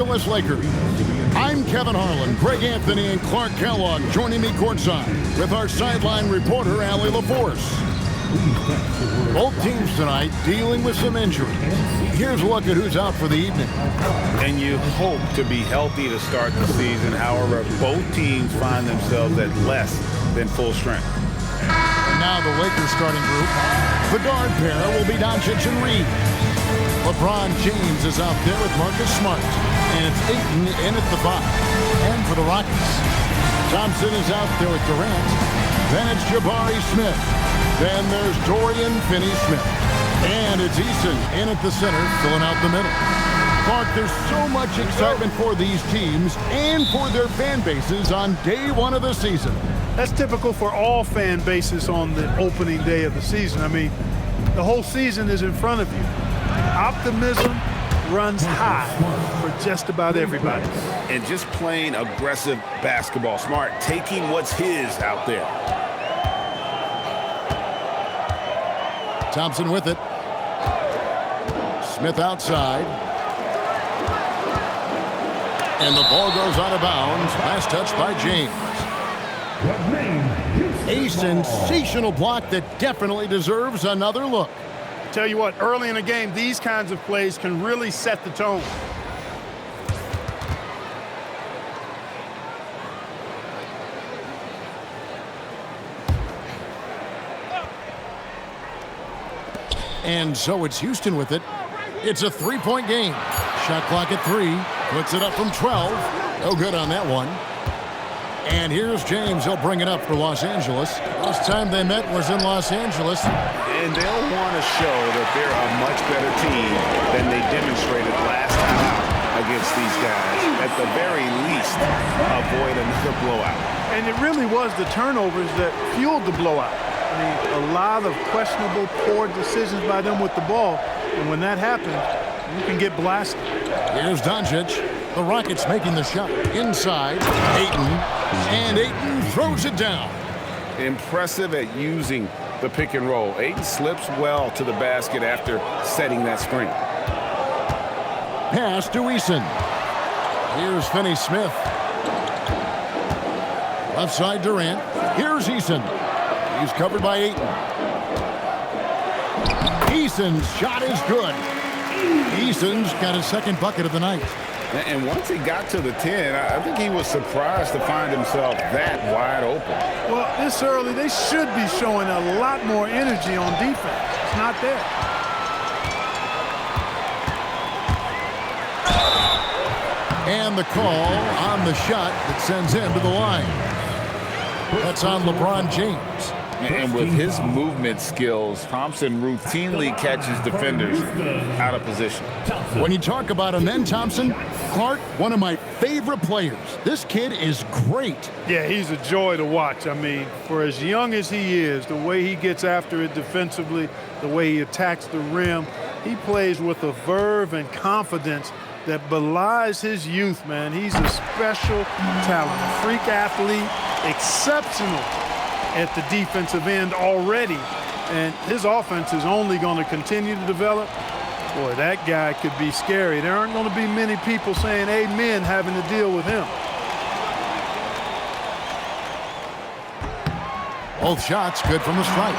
Los Lakers. I'm Kevin Harlan, Greg Anthony, and Clark Kellogg joining me courtside with our sideline reporter, Allie LaForce. Both teams tonight dealing with some injuries. Here's a look at who's out for the evening. And you hope to be healthy to start the season. However, both teams find themselves at less than full strength. And now the Lakers starting group. The guard pair will be Doncic and Reed. LeBron James is out there with Marcus Smart. And it's Ayton in at the 5. And for the Rockets, Thompson is out there with Durant. Then it's Jabari Smith. Then there's Dorian Finney-Smith. And it's Eason in at the center, filling out the middle. Clark, there's so much excitement for these teams and for their fan bases on day one of the season. That's typical for all fan bases on the opening day of the season. I mean, the whole season is in front of you. Optimism runs high for just about everybody. And just playing aggressive basketball. Smart taking what's his out there. Thompson with it. Smith outside. And the ball goes out of bounds. Last touch by James. A sensational block that definitely deserves another look. Tell you what, early in the game, these kinds of plays can really set the tone. And so it's Houston with it. It's a three-point game. Shot clock at 3. Puts it up from 12. No good on that one. And here's James. He'll bring it up for Los Angeles. Last time they met was in Los Angeles. And they'll want to show that they're a much better team than they demonstrated last time out against these guys. At the very least, avoid another blowout. And it really was the turnovers that fueled the blowout. I mean, a lot of questionable, poor decisions by them with the ball. And when that happens, you can get blasted. Here's Doncic. The Rockets making the shot. Inside, Ayton. And Ayton throws it down. Impressive at using the pick and roll. Ayton slips well to the basket after setting that screen. Pass to Eason. Here's Finney-Smith. Left side Durant. Here's Eason. He's covered by Ayton. Eason's shot is good. Eason's got his second bucket of the night. And once he got to the 10, I think he was surprised to find himself that wide open. Well, this early, they should be showing a lot more energy on defense. It's not there. And the call on the shot that sends him to the line. That's on LeBron James. And with his movement skills, Thompson routinely catches defenders out of position. When you talk about him then, Thompson, Clark, one of my favorite players. This kid is great. Yeah, he's a joy to watch. I mean, for as young as he is, the way he gets after it defensively, the way he attacks the rim, he plays with a verve and confidence that belies his youth, man. He's a special talent, a freak athlete, exceptional at the defensive end already, and his offense is only going to continue to develop. Boy, that guy could be scary. There aren't going to be many people saying amen having to deal with him. Both shots good from the stripe.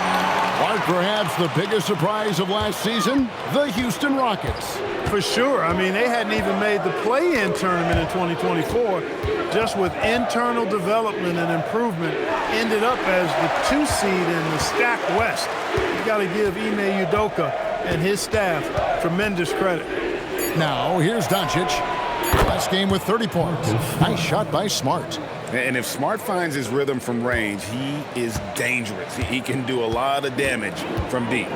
Clark, perhaps the biggest surprise of last season, the Houston Rockets. For sure. I mean, they hadn't even made the play-in tournament in 2024. Just with internal development and improvement, ended up as the 2 seed in the stacked West. You got to give Ime Udoka and his staff tremendous credit. Now, here's Doncic. Last game with 30 points. Nice shot by Smart. And if Smart finds his rhythm from range, he is dangerous. He can do a lot of damage from deep.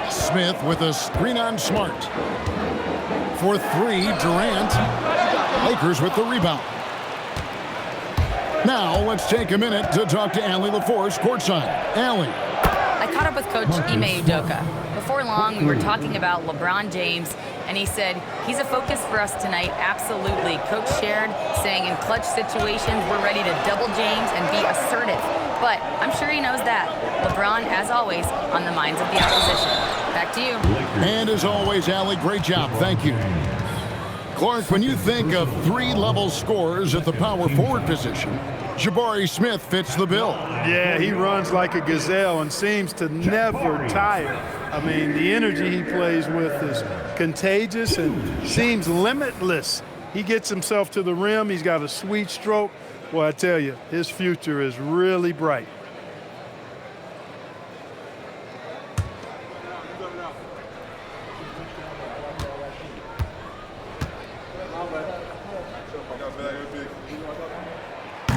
Smith with a screen on Smart. For 3, Durant. Lakers with the rebound. Now, let's take a minute to talk to Allie LaForce courtside. Allie. I caught up with Coach Ime Udoka. Before long, we were talking about LeBron James, and he said, he's a focus for us tonight, absolutely. Coach shared, saying in clutch situations, we're ready to double James and be assertive. But I'm sure he knows that. LeBron, as always, on the minds of the opposition. Back to you. And as always, Allie, great job. Thank you. Clark, when you think of three-level scorers at the power forward position, Jabari Smith fits the bill. Yeah, he runs like a gazelle and seems to never tire. I mean, the energy he plays with is contagious and seems limitless. He gets himself to the rim. He's got a sweet stroke. Well, I tell you, his future is really bright.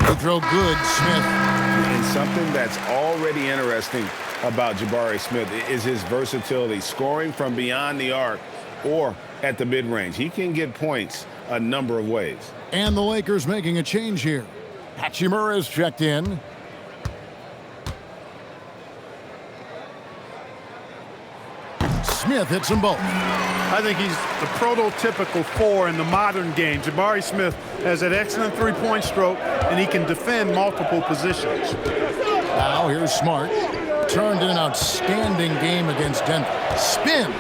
The throw good, Smith. And something that's already interesting about Jabari Smith is his versatility, scoring from beyond the arc or at the mid-range. He can get points a number of ways. And the Lakers making a change here. Hachimura's checked in. Smith hits them both. I think he's the prototypical four in the modern game. Jabari Smith has an excellent three-point stroke, and he can defend multiple positions. Now here's Smart. Turned in an outstanding game against Denver. Spins.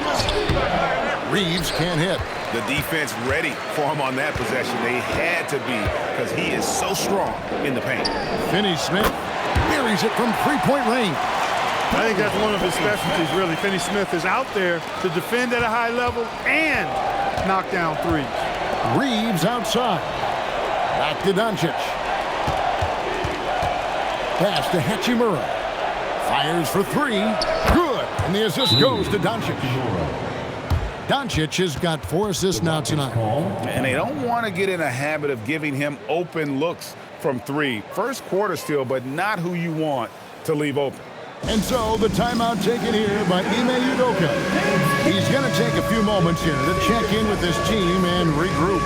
Reeves can't hit. The defense ready for him on that possession. They had to be, because he is so strong in the paint. Finney-Smith buries it from three-point range. I think that's one of his specialties, really. Finney-Smith is out there to defend at a high level and knock down threes. Reeves outside. Back to Doncic. Pass to Hachimura. Fires for three. Good. And the assist goes to Doncic. Doncic has got 4 assists now tonight. And they don't want to get in a habit of giving him open looks from three. First quarter still, but not who you want to leave open. And so the timeout taken here by Ime Udoka. He's going to take a few moments here to check in with his team and regroup.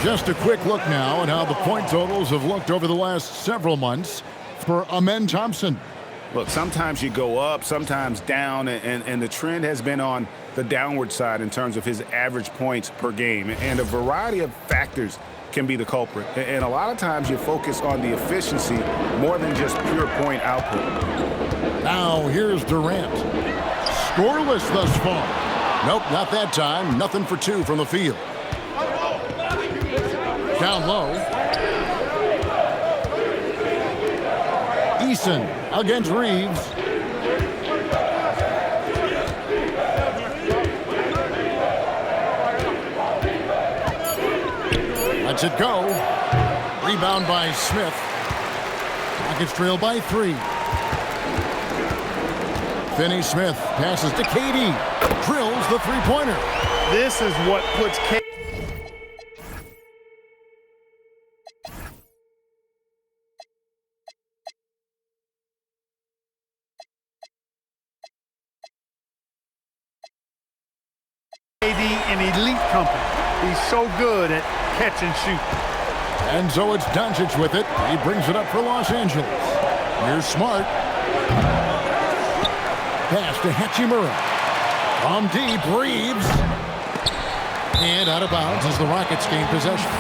Just a quick look now at how the point totals have looked over the last several months for Amen Thompson. Look, sometimes you go up, sometimes down, and the trend has been on the downward side in terms of his average points per game. And a variety of factors can be the culprit. And a lot of times you focus on the efficiency more than just pure point output. Now here's Durant. Scoreless thus far. Nope, not that time. Nothing for 2 from the field. Down low. Eason against Reeves. Lets it go. Rebound by Smith. Rockets trail by 3. Finney-Smith passes to KD. Drills the three-pointer. This is what puts KD in elite company. He's so good at catch and shoot. And so it's Doncic with it. He brings it up for Los Angeles. Here's Smart. Pass to Hachimura. From deep, Reeves. And out of bounds as the Rockets gain possession.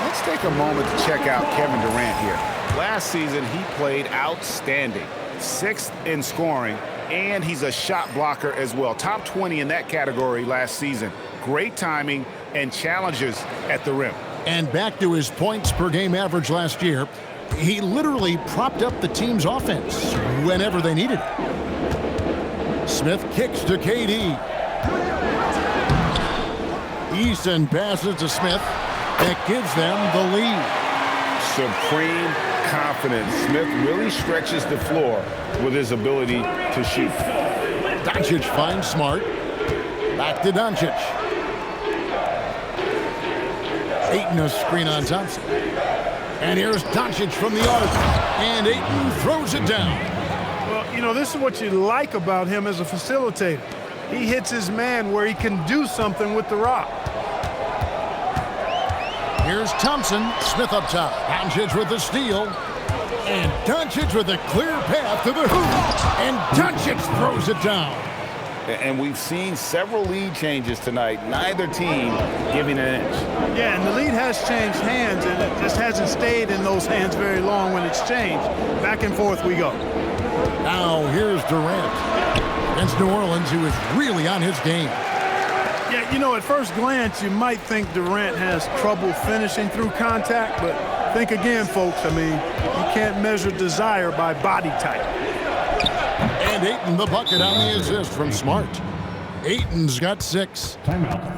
Let's take a moment to check out Kevin Durant here. Last season, he played outstanding. 6th in scoring, and he's a shot blocker as well. Top 20 in that category last season. Great timing and challenges at the rim. And back to his points per game average last year, he literally propped up the team's offense whenever they needed it. Smith kicks to KD. Easton passes to Smith. That gives them the lead. Supreme confidence. Smith really stretches the floor with his ability to shoot. Doncic finds Smart. Back to Doncic. Ayton a screen on Thompson. And here's Doncic from the arc. And Ayton throws it down. Well, you know, this is what you like about him as a facilitator. He hits his man where he can do something with the rock. Here's Thompson. Smith up top. Doncic with the steal. And Doncic with a clear path to the hoop. And Doncic throws it down. And we've seen several lead changes tonight. Neither team giving an inch. Yeah, and the lead has changed hands, and it just hasn't stayed in those hands very long when it's changed. Back and forth we go. Now here's Durant against New Orleans, who is really on his game. Yeah, you know, at first glance, you might think Durant has trouble finishing through contact, but think again, folks. I mean, you can't measure desire by body type. And Ayton the bucket on the assist from Smart. Ayton's got 6. Timeout.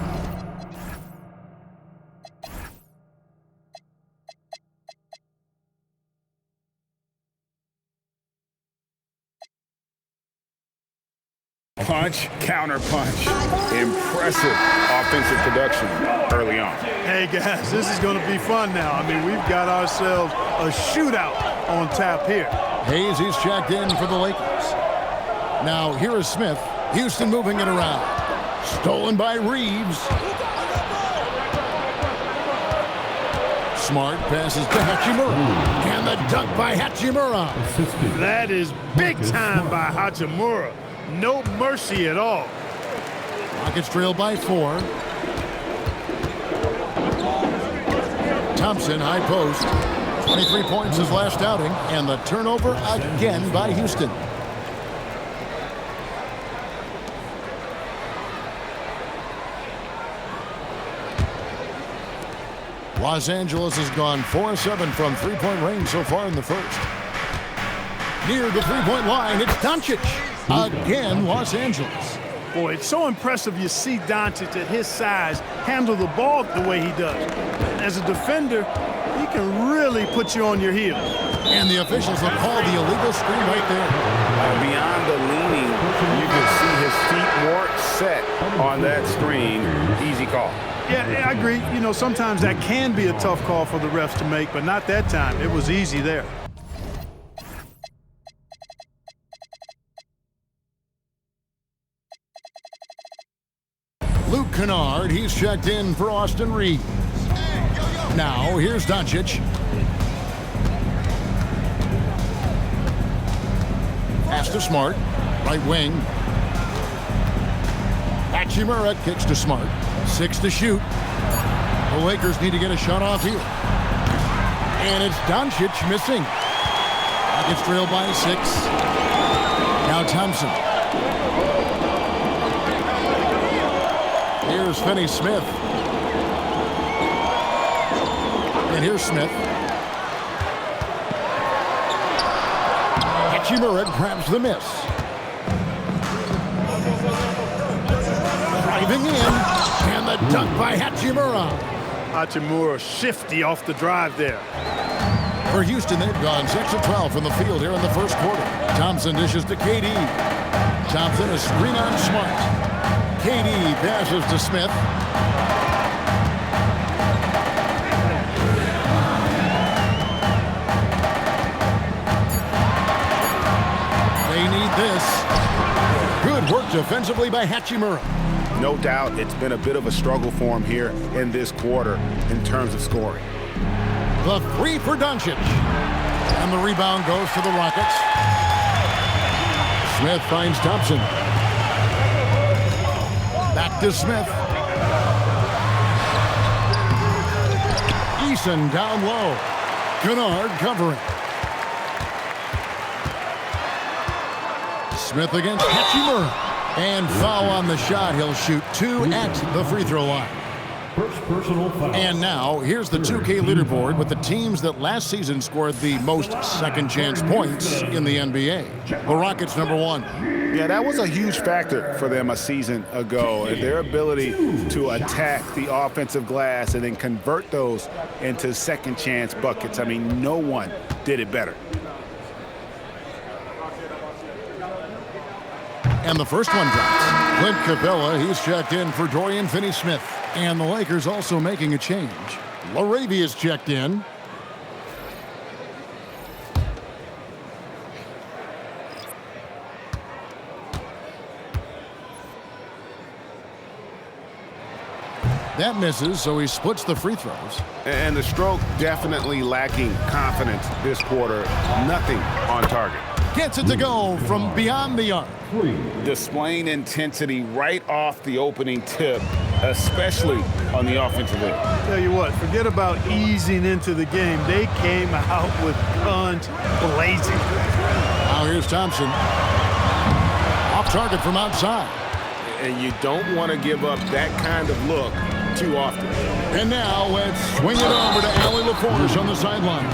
Punch, counter punch. Impressive offensive production early on. Hey, guys, this is going to be fun now. I mean, we've got ourselves a shootout on tap here. Hayes, he's checked in for the Lakers. Now here is Smith. Houston moving it around. Stolen by Reeves. Smart passes to Hachimura. And the dunk by Hachimura. That is big time by Hachimura. No mercy at all. Rockets trail by 4. Thompson, high post. 23 points his last outing. And the turnover again by Houston. Los Angeles has gone 4-7 from three-point range so far in the first. Near the three-point line, it's Doncic. Again, Los Angeles. Boy, it's so impressive you see Doncic at his size handle the ball the way he does. As a defender, he can really put you on your heels. And the officials have called the illegal screen right there. Beyond the leaning, you can see his feet more set on that screen. Easy call. Yeah, I agree. You know, sometimes that can be a tough call for the refs to make, but not that time. It was easy there. Luke Kennard, he's checked in for Austin Reeves. Now, here's Doncic. Pass to Smart. Right wing. Hachimura kicks to Smart. 6 to shoot. The Lakers need to get a shot off here. And it's Doncic missing. Rockets trail by 6. Now Thompson. Here's Finney-Smith. And here's Smith. Hachimura grabs the miss. Driving in. And the dunk by Hachimura. Hachimura shifty off the drive there. For Houston, they've gone 6 of 12 from the field here in the first quarter. Thompson dishes to KD. Thompson a screen on Smart. KD passes to Smith. They need this. Good work defensively by Hachimura. No doubt it's been a bit of a struggle for him here in this quarter in terms of scoring. The 3 for Doncic. And the rebound goes to the Rockets. Smith finds Thompson. Back to Smith. Eason down low. Kennard covering. Smith against Hachimura. And foul on the shot. He'll shoot 2 at the free throw line. First personal foul. And now, here's the 2K leaderboard with the teams that last season scored the most second-chance points in the NBA. The Rockets, number 1. Yeah, that was a huge factor for them a season ago, and their ability to attack the offensive glass and then convert those into second-chance buckets. I mean, no one did it better. And the first one drops. Clint Capella, he's checked in for Dorian Finney-Smith. And the Lakers also making a change. Laravia's checked in. That misses, so he splits the free throws. And the stroke definitely lacking confidence this quarter. Nothing on target. Gets it to go from beyond the arc. Displaying intensity right off the opening tip, especially on the offensive end. Tell you what, forget about easing into the game. They came out with guns blazing. Now here's Thompson. Off target from outside. And you don't want to give up that kind of look too often. And now let's swing it over to Allie LaForge on the sideline.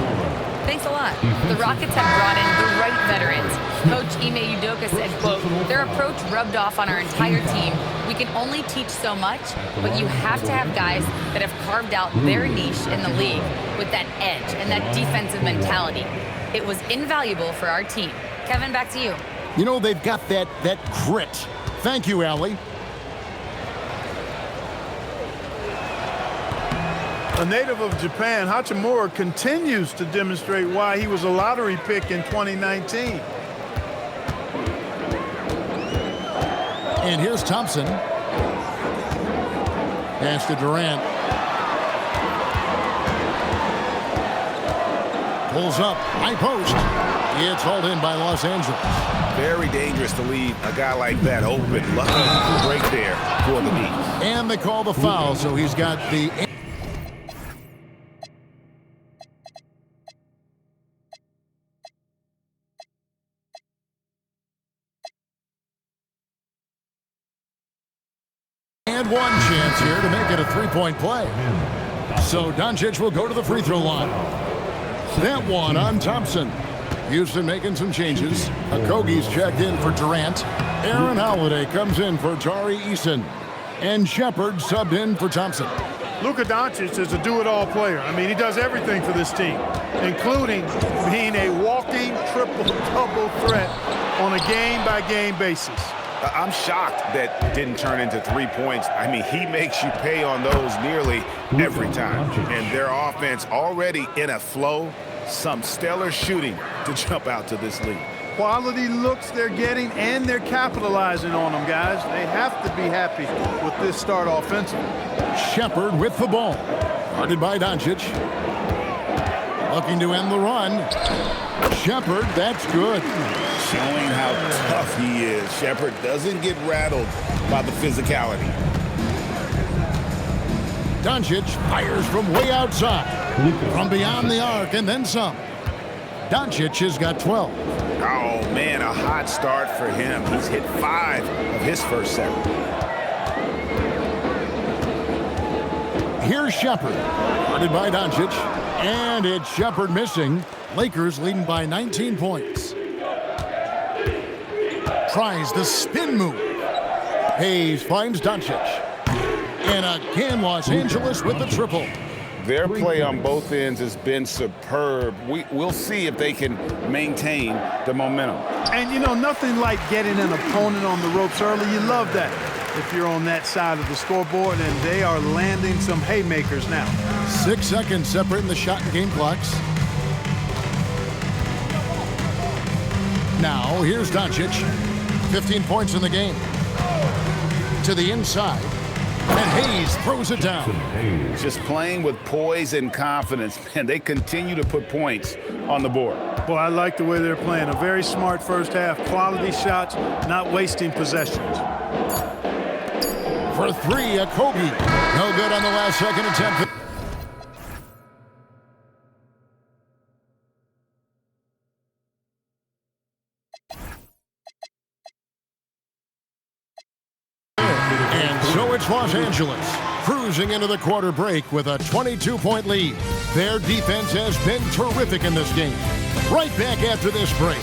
Thanks a lot. The Rockets have brought in the right veterans. Coach Ime Udoka said, quote, their approach rubbed off on our entire team. We can only teach so much, but you have to have guys that have carved out their niche in the league with that edge and that defensive mentality. It was invaluable for our team. Kevin, back to you. You know, they've got that grit. Thank you, Allie. A native of Japan, Hachimura continues to demonstrate why he was a lottery pick in 2019. And here's Thompson. Pass to Durant. Pulls up, high post. It's hauled in by Los Angeles. Very dangerous to leave a guy like that open. Lucky break there for the Knicks. And they call the foul, so he's got the... And one chance here to make it a three-point play. So Doncic will go to the free throw line. That one on Thompson. Houston making some changes. Okogie's checked in for Durant. Aaron Holiday comes in for Tari Eason. And Shepard subbed in for Thompson. Luka Doncic is a do-it-all player. I mean, he does everything for this team, including being a walking triple-double threat on a game-by-game basis. I'm shocked that didn't turn into 3 points. I mean, he makes you pay on those nearly every time. And their offense already in a flow. Some stellar shooting to jump out to this league. Quality looks they're getting, and they're capitalizing on them, guys. They have to be happy with this start offensively. Shepard with the ball. Guarded by Doncic. Looking to end the run. Shepard, that's good. Showing how tough he is. Shepard doesn't get rattled by the physicality. Doncic fires from way outside. From beyond the arc and then some. Doncic has got 12. Oh, man, a hot start for him. He's hit 5 of his first 7. Here's Shepard. Guarded by Doncic. And it's Shepard missing. Lakers leading by 19 points. Tries the spin move. Hayes finds Doncic. And again, Los Angeles with the triple. Their play on both ends has been superb. We'll see if they can maintain the momentum. And, you know, nothing like getting an opponent on the ropes early. You love that if you're on that side of the scoreboard, and they are landing some haymakers now. 6 seconds separating the shot and game clocks. Now, here's Doncic. 15 points in the game. To the inside. And Hayes throws it down. Just playing with poise and confidence, and they continue to put points on the board. Boy, I like the way they're playing. A very smart first half. Quality shots, not wasting possessions. For 3, Okogie. No good on the last second attempt. And so it's Los Angeles. cruising into the quarter break with a 22-point lead. Their defense has been terrific in this game. Right back after this break.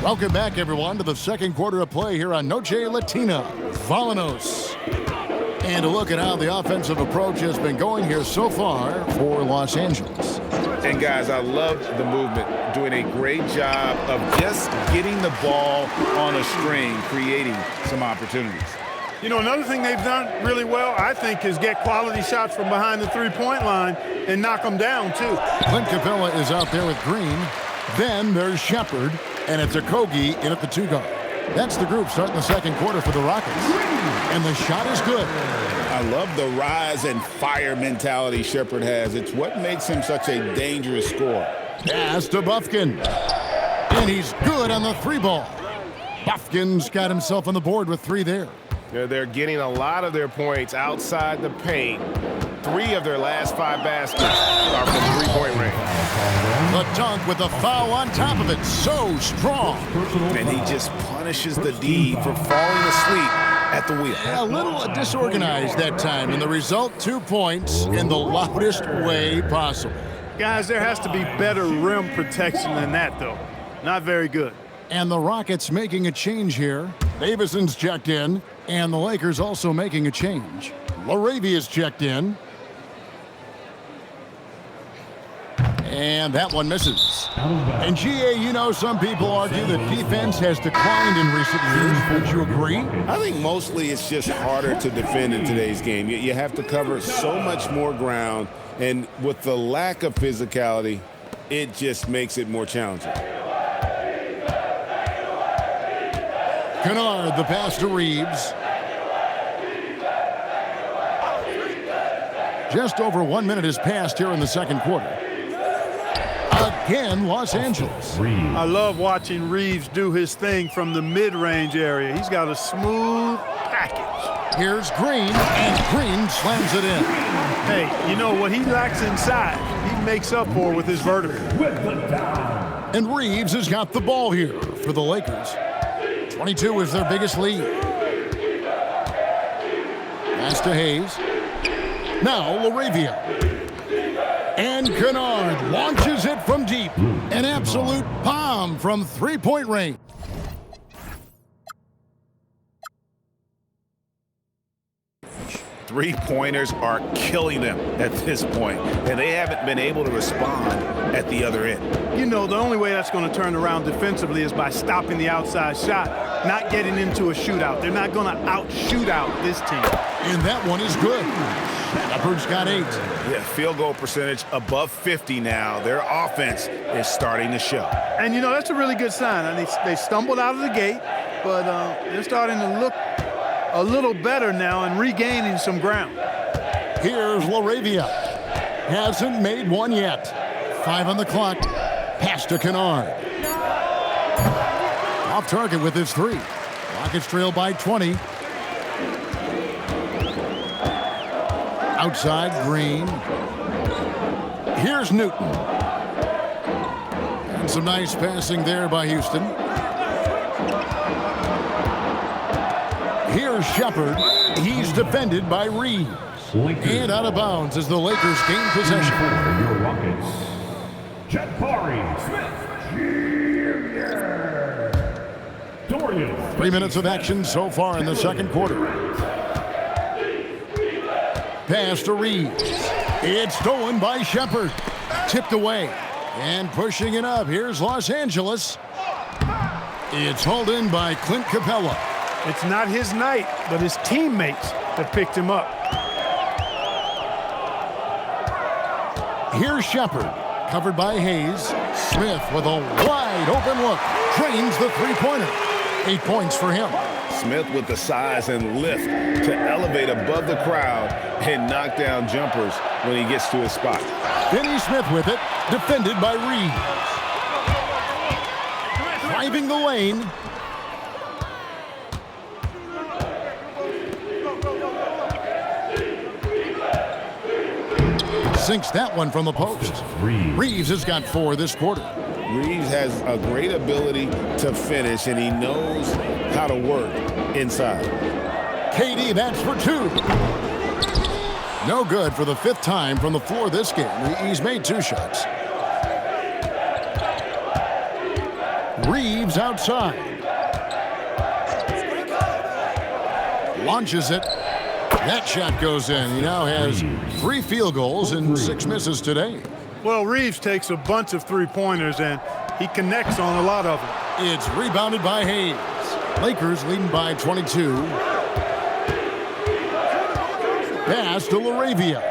Welcome back, everyone, to the second quarter of play here on Noche Latina, Volanos. And a look at how the offensive approach has been going here so far for Los Angeles. And, guys, I love the movement, doing a great job of just getting the ball on a string, creating some opportunities. You know, another thing they've done really well, I think, is get quality shots from behind the three-point line and knock them down, too. Clint Capella is out there with Green. Then there's Shepard, and it's Okogie in at the two-guard. That's the group starting the second quarter for the Rockets. And the shot is good. I love the rise and fire mentality Shepard has. It's what makes him such a dangerous scorer. Pass to Bufkin. And he's good on the three ball. Bufkin's got himself on the board with three there. They're getting a lot of their points outside the paint. 3 of their last 5 baskets are from three-point range. The dunk with a foul on top of it. So strong. And he just punishes the D for falling asleep at the wheel. A little disorganized that time, and the result 2 points in the loudest way possible. Guys, there has to be better rim protection than that, though. Not very good. And the Rockets making a change here. Davison's checked in, and the Lakers also making a change. Laravia's checked in. And that one misses. And GA, you know, some people argue that defense has declined in recent years. Would you agree? I think mostly it's just harder to defend in today's game. You have to cover so much more ground, and with the lack of physicality, it just makes it more challenging. Kennard, the pass to Reeves. Just over 1 minute has passed here in the second quarter. Again, Los Angeles. I love watching Reeves do his thing from the mid-range area. He's got a smooth package. Here's Green, and Green slams it in. Hey, you know what he lacks inside, he makes up for with his vertical. And Reeves has got the ball here for the Lakers. 22 is their biggest lead. Pass to Hayes. Now Laravia. And Kennard launches it from deep. An absolute bomb from three-point range. Three-pointers are killing them at this point, and they haven't been able to respond at the other end. You know, the only way that's going to turn around defensively is by stopping the outside shot, not getting into a shootout. They're not going to out-shoot out this team. And that one is good. Shepard's got 8. Yeah, field goal percentage above 50 now. Their offense is starting to show. And, you know, that's a really good sign. I mean, they stumbled out of the gate, but they're starting to look a little better now and regaining some ground. Here's Laravia. Hasn't made one yet. 5 on the clock. Pass to Kennard. Off target with his 3. Rockets trail by 20. Outside, Green. Here's Newton. And some nice passing there by Houston. Here's Shepard. He's defended by Reeves. And out of bounds as the Lakers gain possession. For your Rockets, Jabari Smith Jr. Dorian. 3 minutes of action so far in the second quarter. Pass to Reeves. It's stolen by Shepard. Tipped away. And pushing it up. Here's Los Angeles. It's hauled in by Clint Capella. It's not his night, but his teammates that picked him up. Here's Shepard. Covered by Hayes. Smith with a wide open look. Drains the three-pointer. 8 points for him. Smith with the size and lift to elevate above the crowd and knock down jumpers when he gets to his spot. Finney Smith with it, defended by Reeves. Driving the lane, sinks that one from the post. Reeves has got 4 this quarter. Reeves has a great ability to finish, and he knows how to work inside. KD, that's for 2. No good for the 5th time from the floor this game. He's made 2 shots. Reeves outside. Launches it. That shot goes in. He now has 3 field goals and 6 misses today. Well, Reeves takes a bunch of three-pointers, and he connects on a lot of them. It's rebounded by Hayes. Lakers leading by 22. Pass to LaRavia.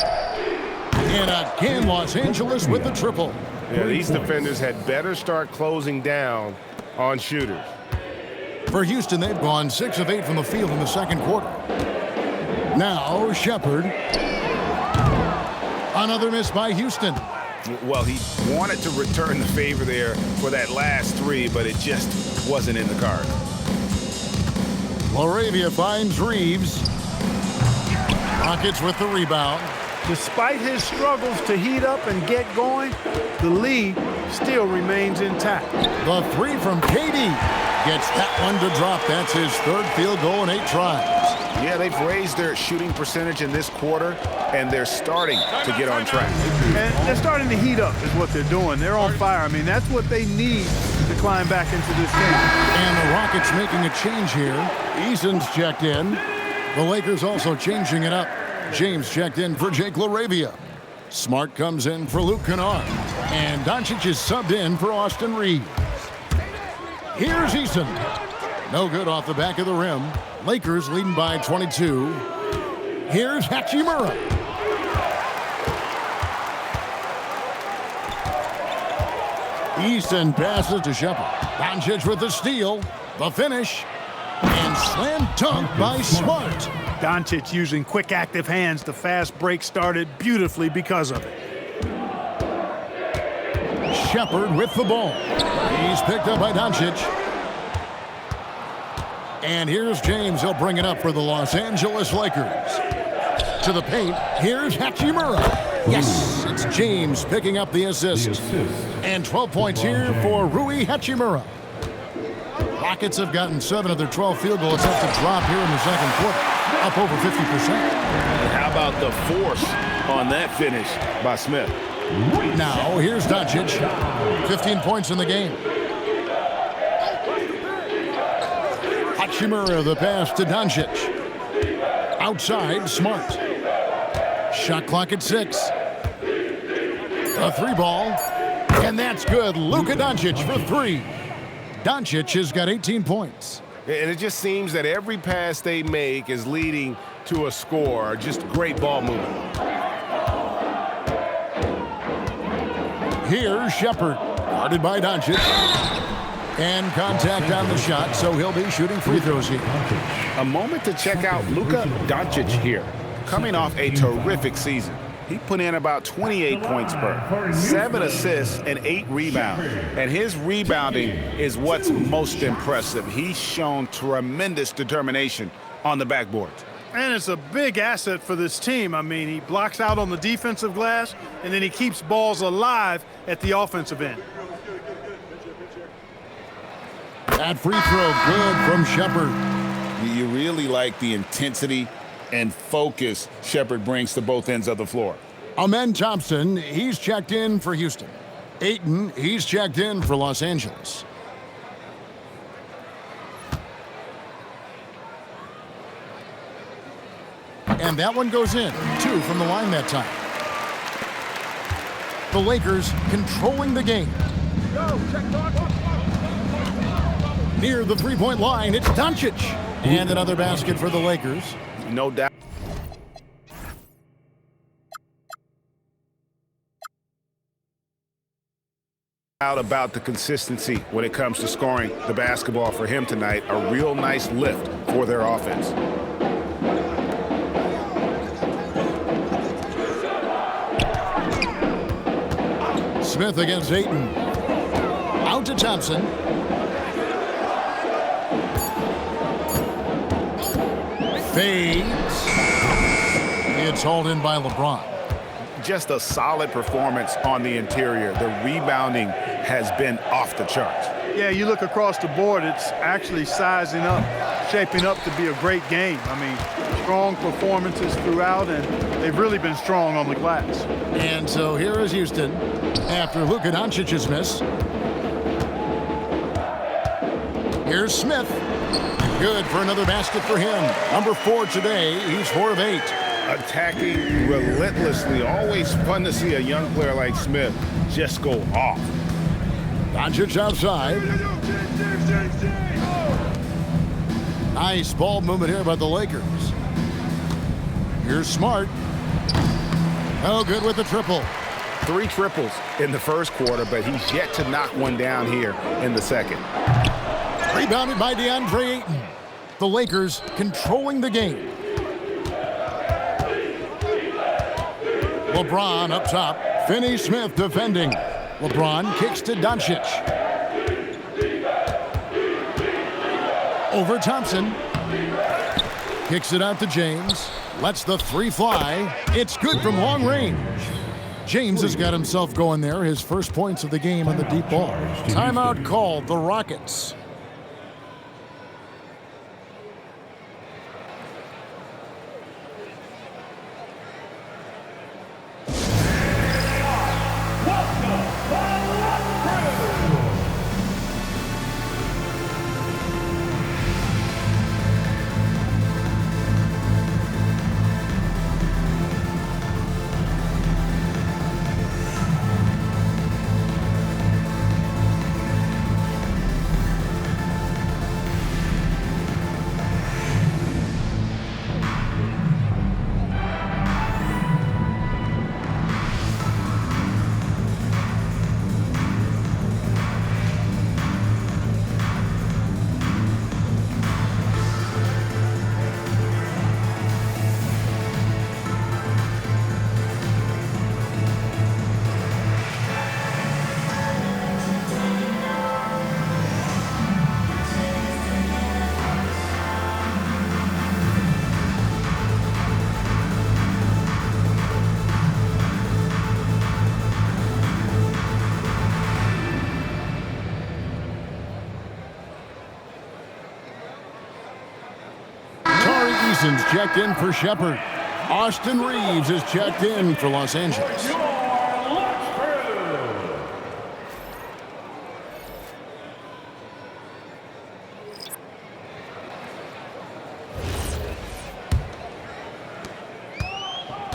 And again, Los Angeles with the triple. Yeah, these defenders had better start closing down on shooters. For Houston, they've gone 6 of 8 from the field in the second quarter. Now, Shepherd. Another miss by Houston. Well, he wanted to return the favor there for that last 3, but it just wasn't in the card. LaRavia finds Reeves. Rockets with the rebound. Despite his struggles to heat up and get going, the lead still remains intact. The 3 from KD gets that one to drop. That's his 3rd field goal in 8 tries. Yeah, they've raised their shooting percentage in this quarter, and they're starting to get on track. And they're starting to heat up is what they're doing. They're on fire. I mean, that's what they need to climb back into this game. And the Rockets making a change here. Eason's checked in. The Lakers also changing it up. James checked in for Jake LaRavia. Smart comes in for Luke Kennard. And Doncic is subbed in for Austin Reeves. Here's Eason. No good off the back of the rim. Lakers leading by 22. Here's Hachimura. Easton passes to Shepherd. Doncic with the steal. The finish. And slam dunk by Smart. Doncic using quick active hands. The fast break started beautifully because of it. Shepherd with the ball. He's picked up by Doncic. And here's James. He'll bring it up for the Los Angeles Lakers. To the paint. Here's Hachimura. Yes, it's James picking up the assist. And 12 points here for Rui Hachimura. Rockets have gotten 7 of their 12 field goals up to drop here in the second quarter. Up over 50%. How about the force on that finish by Smith? Now, here's Doncic. 15 points in the game. Hachimura, the pass to Doncic. Outside, Smart. Shot clock at 6. A 3 ball. And that's good. Luka Doncic for 3. Doncic has got 18 points. And it just seems that every pass they make is leading to a score. Just great ball movement. Here's Shepherd, guarded by Doncic. And contact on the shot, so he'll be shooting free throws here. A moment to check out Luka Doncic here. Coming off a terrific season. He put in about 28 points per, 7 assists, and 8 rebounds. And his rebounding is what's most impressive. He's shown tremendous determination on the backboard. And it's a big asset for this team. I mean, he blocks out on the defensive glass, and then he keeps balls alive at the offensive end. That free throw good from Shepherd. You really like the intensity and focus Shepherd brings to both ends of the floor. Amen Thompson, he's checked in for Houston. Ayton, he's checked in for Los Angeles. And that one goes in. 2 from the line that time. The Lakers controlling the game. Near the three-point line, it's Doncic. And another basket for the Lakers. No doubt. About the consistency when it comes to scoring the basketball for him tonight. A real nice lift for their offense. Smith against Ayton. Out to Thompson. Fades. It's hauled in by LeBron. just a solid performance on the interior. The rebounding has been off the charts. Yeah, you look across the board, it's actually sizing up, shaping up to be a great game. I mean, strong performances throughout, and they've really been strong on the glass. And so here is Houston after Luka Doncic's miss. Here's Smith. Good for another basket for him. Number 4 today. He's 4 of 8. Attacking relentlessly. Always fun to see a young player like Smith just go off. Doncic outside. Nice ball movement here by the Lakers. Here's Smart. Oh, good with the triple. 3 triples in the first quarter, but he's yet to knock one down here in the second. Rebounded by DeAndre Ayton. The Lakers controlling the game. LeBron up top. Finney-Smith defending. LeBron kicks to Doncic. Over Thompson. Kicks it out to James. Lets the 3 fly. It's good from long range. James has got himself going there. His first points of the game on the deep ball. Timeout called, the Rockets. Checked in for Shepard. Austin Reeves is checked in for Los Angeles.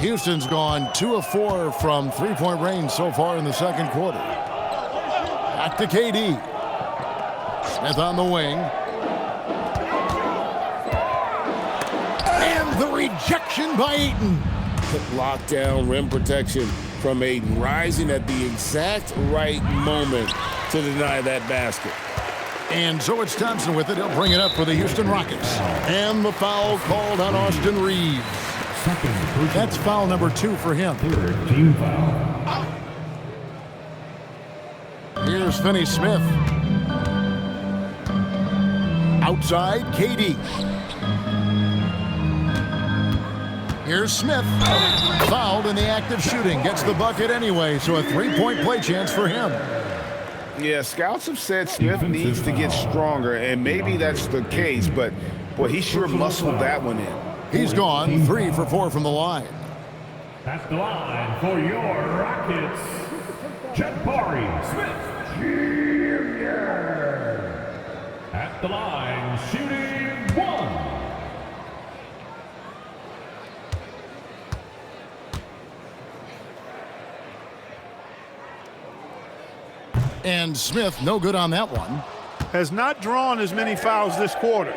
Houston's gone 2 of 4 from three-point range so far in the second quarter. Back to KD. Smith on the wing. The rejection by Ayton. Lockdown rim protection from Ayton, rising at the exact right moment to deny that basket. And so it's Thompson with it. He'll bring it up for the Houston Rockets. And the foul called on Austin Reeves. That's foul number 2 for him. Team foul. Here's Finney-Smith. Outside, KD. Here's Smith. Fouled in the act of shooting. Gets the bucket anyway, so a 3-point play chance for him. Yeah, scouts have said Smith needs to get stronger, and maybe that's the case, but, boy, he sure muscled that one in. He's gone 3 for 4 from the line. At the line for your Rockets, Jabari Smith Jr. At the line, shooting 1. And Smith, no good on that one. Has not drawn as many fouls this quarter.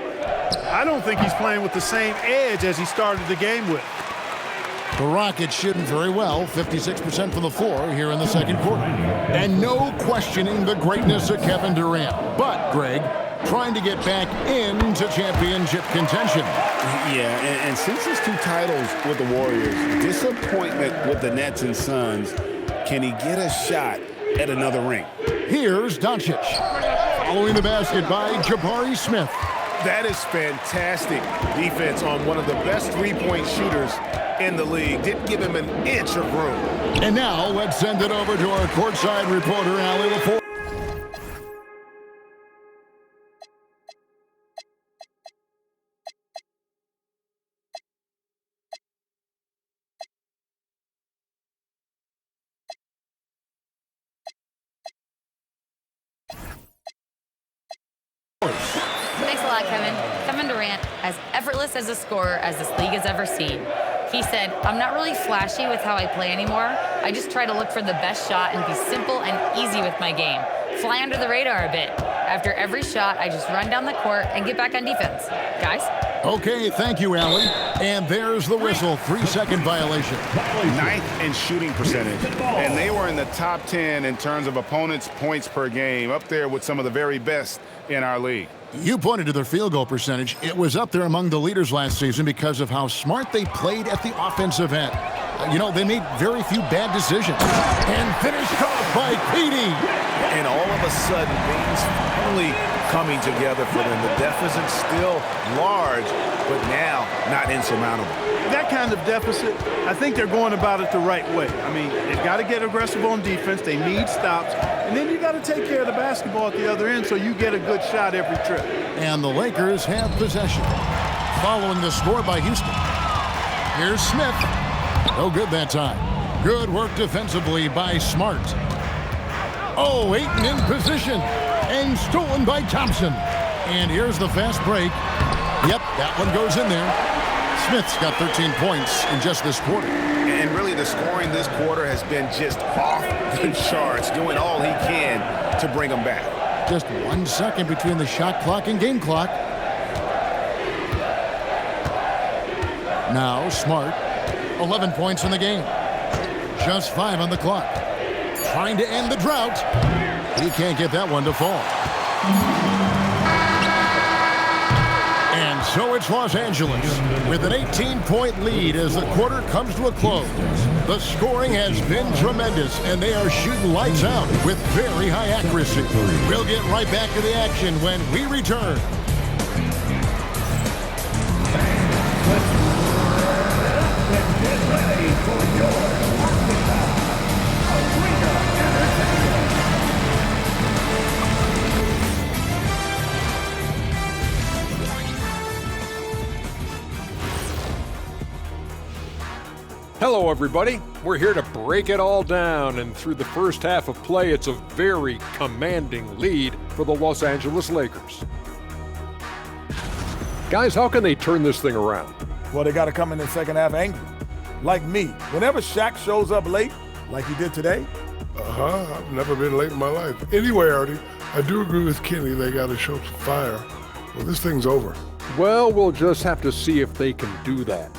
I don't think he's playing with the same edge as he started the game with. The Rockets shooting very well, 56% from the floor here in the second quarter. And no questioning the greatness of Kevin Durant. But, Greg, trying to get back into championship contention. Yeah, and since his 2 titles with the Warriors, disappointment with the Nets and Suns, can he get a shot at another ring? Here's Doncic. Following the basket by Jabari Smith. That is fantastic defense on one of the best 3-point shooters in the league. Didn't give him an inch of room. And now let's send it over to our courtside reporter, Allie LaForge. Thanks a lot, Kevin. Kevin Durant, as effortless as a scorer as this league has ever seen. He said, I'm not really flashy with how I play anymore. I just try to look for the best shot and be simple and easy with my game. Fly under the radar a bit. After every shot, I just run down the court and get back on defense. Guys? Okay, thank you, Allie. And there's the whistle, 3-second violation. 9th in shooting percentage. And they were in the top 10 in terms of opponents' points per game, up there with some of the very best in our league. You pointed to their field goal percentage. It was up there among the leaders last season because of how smart they played at the offensive end. They made very few bad decisions. And finished off by Petey. And all of a sudden, things finally coming together for them. The deficit still large, but now not insurmountable. That kind of deficit, I think they're going about it the right way. I mean, they've got to get aggressive on defense. They need stops. And then you got to take care of the basketball at the other end so you get a good shot every trip. And the Lakers have possession. Following the score by Houston. Here's Smith. No good that time. Good work defensively by Smart. Oh, Ayton in position. And stolen by Thompson. And here's the fast break. Yep, that one goes in there. Smith's got 13 points in just this quarter. And really, the scoring this quarter has been just off the charts, doing all he can to bring them back. Just 1 second between the shot clock and game clock. Now Smart, 11 points in the game. Just 5 on the clock. Trying to end the drought. He can't get that one to fall. And so it's Los Angeles with an 18-point lead as the quarter comes to a close. The scoring has been tremendous, and they are shooting lights out with very high accuracy. We'll get right back to the action when we return. Get ready for your Hello, everybody. We're here to break it all down, and through the first half of play, it's a very commanding lead for the Los Angeles Lakers. Guys, how can they turn this thing around? Well, they got to come in the second half angry. Like me. Whenever Shaq shows up late, like he did today. I've never been late in my life. Anyway, Artie, I do agree with Kenny. They got to show some fire. Well, this thing's over. Well, we'll just have to see if they can do that.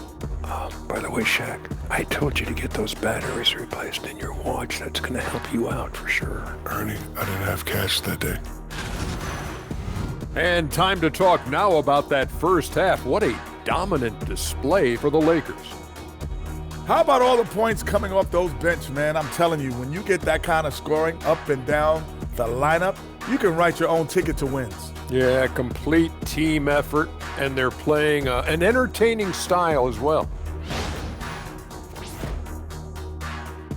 By the way, Shaq, I told you to get those batteries replaced in your watch. That's going to help you out for sure. Ernie, I didn't have cash that day. And time to talk now about that first half. What a dominant display for the Lakers. How about all the points coming off those bench, man? I'm telling you, when you get that kind of scoring up and down the lineup, you can write your own ticket to wins. Yeah, complete team effort, and they're playing an entertaining style as well.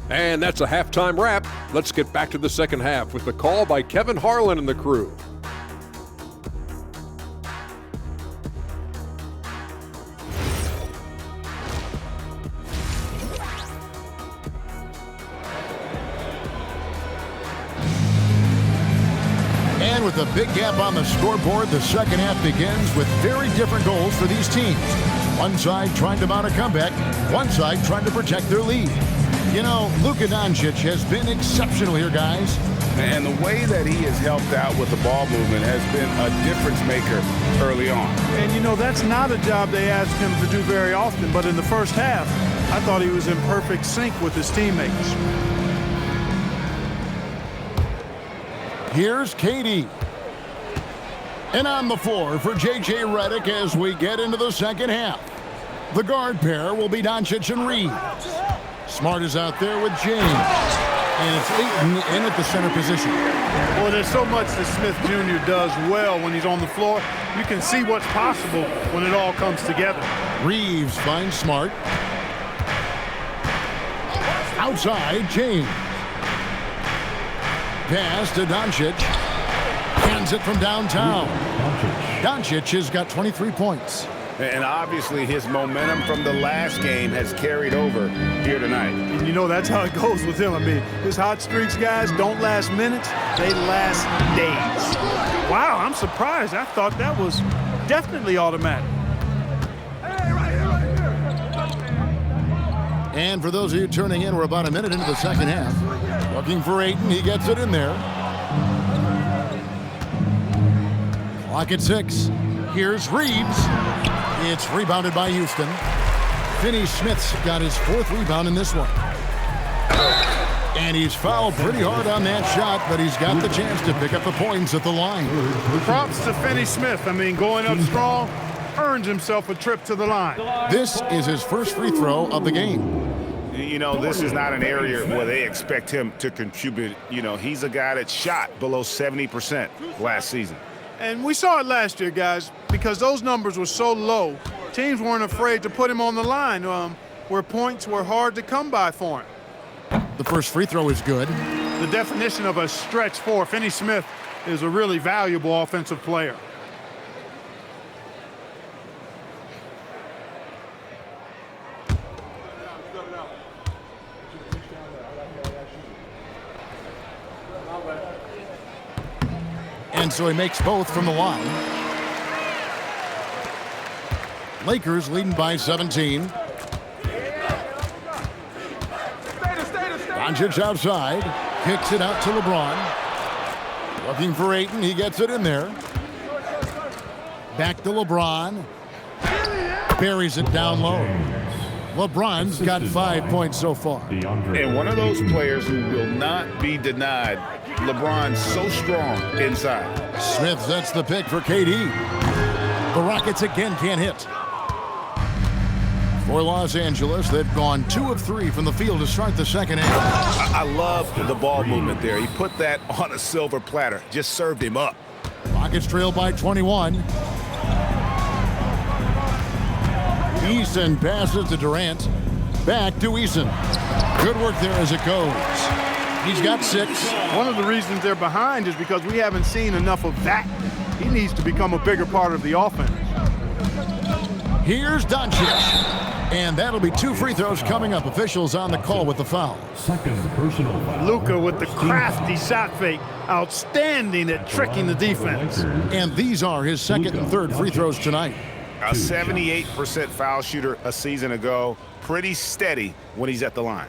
And that's a halftime wrap. Let's get back to the second half with the call by Kevin Harlan and the crew. And with a big gap on the scoreboard, the second half begins with very different goals for these teams. One side trying to mount a comeback, one side trying to protect their lead. You know, Luka Doncic has been exceptional here, guys. And the way that he has helped out with the ball movement has been a difference maker early on. And, you know, that's not a job they ask him to do very often, but in the first half, I thought he was in perfect sync with his teammates. Here's Katie. And on the floor for J.J. Redick as we get into the second half. The guard pair will be Doncic and Reeves. Smart is out there with James. And it's Ayton in at the center position. Well, there's so much that Smith Jr. does well when he's on the floor. You can see what's possible when it all comes together. Reeves finds Smart. Outside, James. Pass to Doncic. Hands it from downtown. Doncic has got 23 points. And obviously his momentum from the last game has carried over here tonight. And you know that's how it goes with him. I mean, his hot streaks, guys, don't last minutes. They last days. Wow, I'm surprised. I thought that was definitely automatic. And for those of you tuning in, we're about a minute into the second half. Looking for Ayton. He gets it in there. Clock at 6. Here's Reeves. It's rebounded by Houston. Finney-Smith's got his 4th rebound in this one. And he's fouled pretty hard on that shot, but he's got the chance to pick up the points at the line. Props to Finney-Smith. I mean, going up strong, earns himself a trip to the line. This is his first free throw of the game. You know, this is not an area where they expect him to contribute. You know, he's a guy that shot below 70% last season. And we saw it last year, guys, because those numbers were so low, teams weren't afraid to put him on the line where points were hard to come by for him. The first free throw is good. The definition of a stretch four. Finney-Smith is a really valuable offensive player. And so he makes both from the line. Lakers leading by 17. Doncic outside. Kicks it out to LeBron. Looking for Ayton. He gets it in there. Back to LeBron. Buries it down low. LeBron's got 5 points so far. And one of those players who will not be denied. LeBron's so strong inside. Smith sets the pick for KD. The Rockets again can't hit. For Los Angeles, they've gone 2 of 3 from the field to start the second half. I love the ball movement there. He put that on a silver platter. Just served him up. Rockets trail by 21. Eason passes to Durant. Back to Eason. Good work there as it goes. He's got 6. One of the reasons they're behind is because we haven't seen enough of that. He needs to become a bigger part of the offense. Here's Doncic. And that'll be 2 free throws coming up. Officials on the call with the foul. Second personal foul. Luka with the crafty shot fake. Outstanding at tricking the defense. And these are his second and third free throws tonight. A 78% foul shooter a season ago. Pretty steady when he's at the line.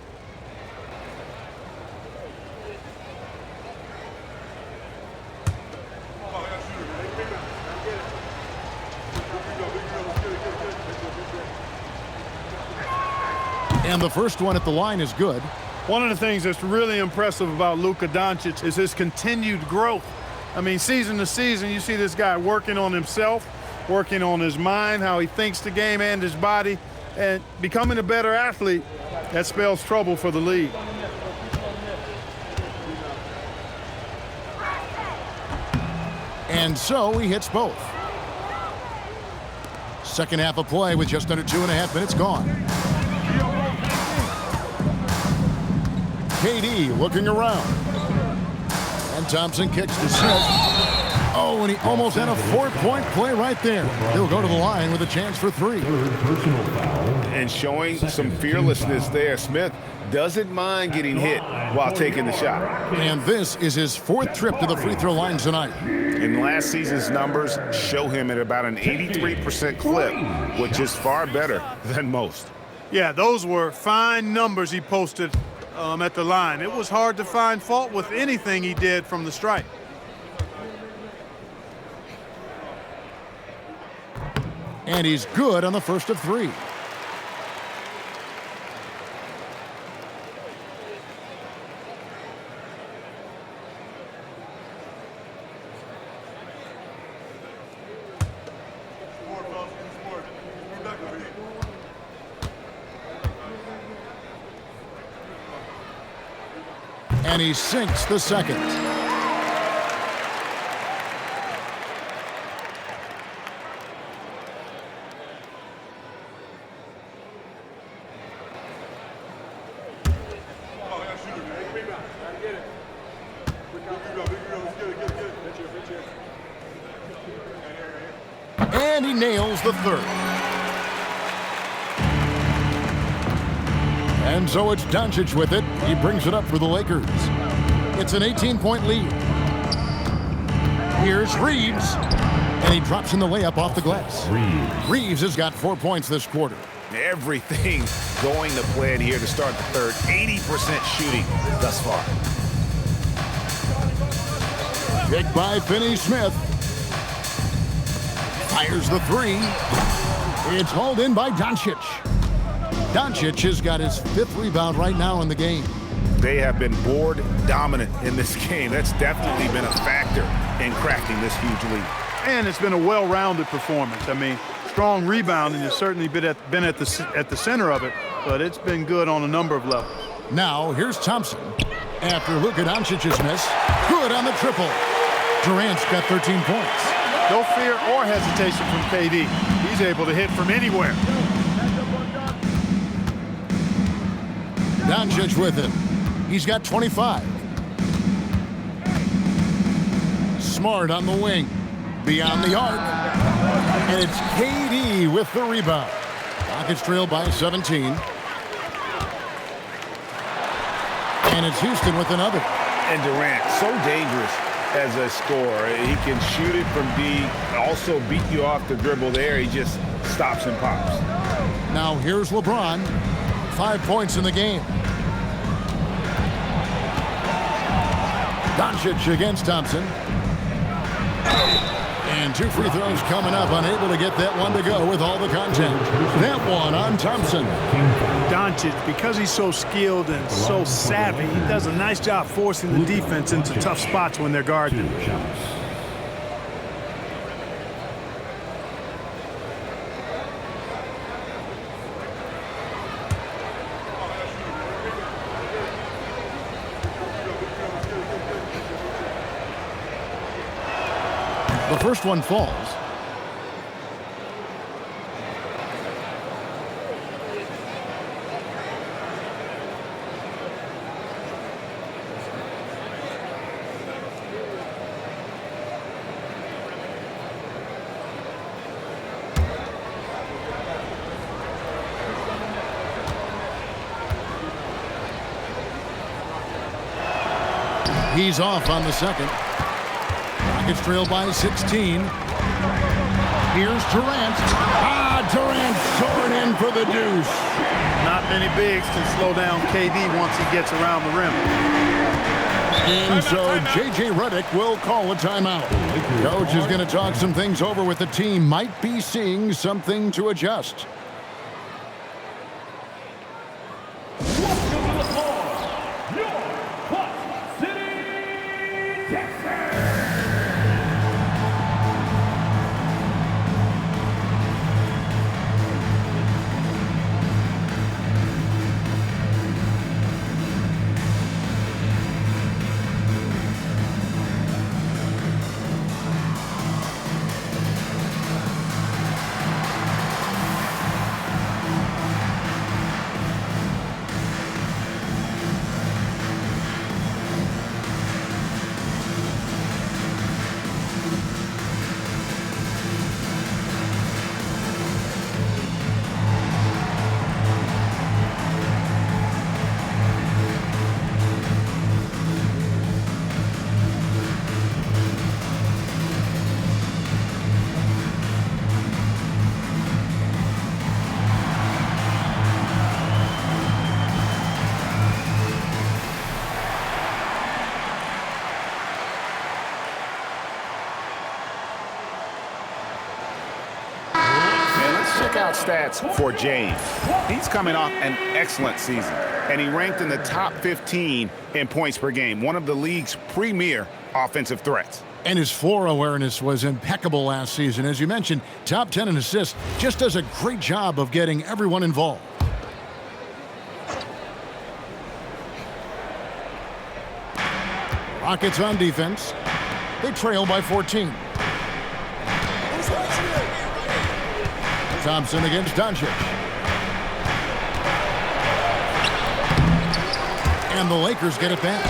And the first one at the line is good. One of the things that's really impressive about Luka Doncic is his continued growth. I mean, season to season, you see this guy working on himself, working on his mind, how he thinks the game and his body, and becoming a better athlete. That spells trouble for the league. And so he hits both. Second half of play with just under 2.5 minutes gone. KD looking around. And Thompson kicks to Smith. Oh, and he almost had a 4-point play right there. He'll go to the line with a chance for 3. And showing some fearlessness there. Smith doesn't mind getting hit while taking the shot. And this is his 4th trip to the free throw line tonight. And last season's numbers show him at about an 83% clip, which is far better than most. Yeah, those were fine numbers he posted at the line. It was hard to find fault with anything he did from the stripe. And he's good on the first of 3. And he sinks the second. And he nails the third. And so it's Doncic with it. He brings it up for the Lakers. It's an 18-point lead. Here's Reeves. And he drops in the layup off the glass. Reeves has got 4 points this quarter. Everything going to plan here to start the third. 80% shooting thus far. Picked by Finney-Smith. Fires the three. It's hauled in by Doncic. Doncic has got his 5th rebound right now in the game. They have been board dominant in this game. That's definitely been a factor in cracking this huge lead. And it's been a well-rounded performance. I mean, strong rebounding has certainly been at the center of it, but it's been good on a number of levels. Now, here's Thompson. After Luka Doncic's miss, good on the triple. Durant's got 13 points. No fear or hesitation from KD. He's able to hit from anywhere. Doncic with him. He's got 25. Smart on the wing. Beyond the arc. And it's KD with the rebound. Rockets trail by 17. And it's Houston with another. And Durant, so dangerous as a scorer. He can shoot it from deep, also beat you off the dribble there. He just stops and pops. Now here's LeBron. 5 points in the game. Doncic against Thompson. And 2 free throws coming up, unable to get that one to go with all the contact. That one on Thompson. Doncic, because he's so skilled and so savvy, he does a nice job forcing the defense into tough spots when they're guarding him. The first one falls. He's off on the second. Rockets trail by 16. Here's Durant. Durant soaring in for the deuce. Not many bigs can slow down KD once he gets around the rim. And so J.J. Redick will call a timeout. Coach is going to talk some things over with the team. Might be seeing something to adjust. Stats for James. He's coming off an excellent season, and he ranked in the top 15 in points per game, one of the league's premier offensive threats. And his floor awareness was impeccable last season. As you mentioned, top 10 in assists, just does a great job of getting everyone involved. Rockets on defense. They trail by 14. Thompson against Doncic. And the Lakers get it back.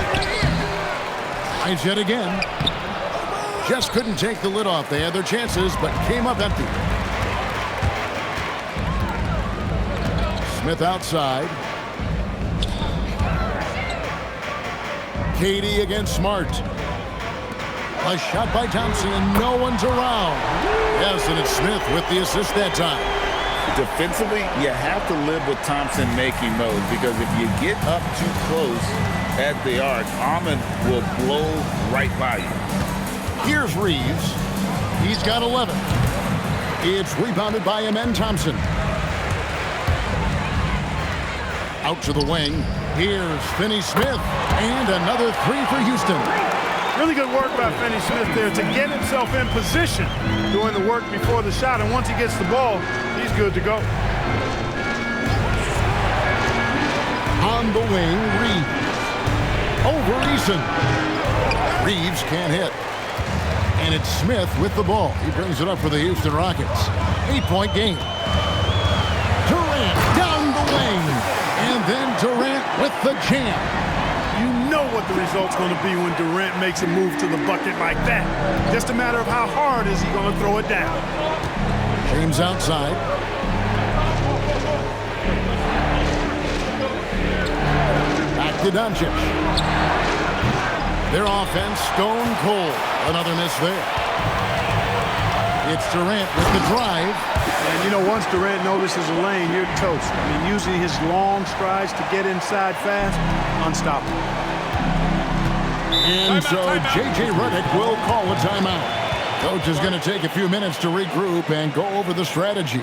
Tries yet again. just couldn't take the lid off. They had their chances, but came up empty. Smith outside. Katie against Smart. A shot by Thompson, and no one's around. Yes, and it's Smith with the assist that time. Defensively, you have to live with Thompson making those, because if you get up too close at the arc, Ahmed will blow right by you. Here's Reeves. He's got 11. It's rebounded by Amen Thompson. Out to the wing. Here's Finney Smith, and another three for Houston. Really good work by Finney Smith there to get himself in position, doing the work before the shot, and once he gets the ball, he's good to go. On the wing, Reeves. Over Eason. Reeves can't hit. And it's Smith with the ball. He brings it up for the Houston Rockets. 8-point game. Durant down the wing. And then Durant with the jam. You know what the result's going to be when Durant makes a move to the bucket like that. Just a matter of how hard is he going to throw it down. James outside. Back to Doncic. Their offense stone cold. Another miss there. It's Durant with the drive. And you know, once Durant notices a lane, you're toast. I mean, using his long strides to get inside fast, unstoppable. And so J.J. Redick will call a timeout. Coach is going to take a few minutes to regroup and go over the strategy.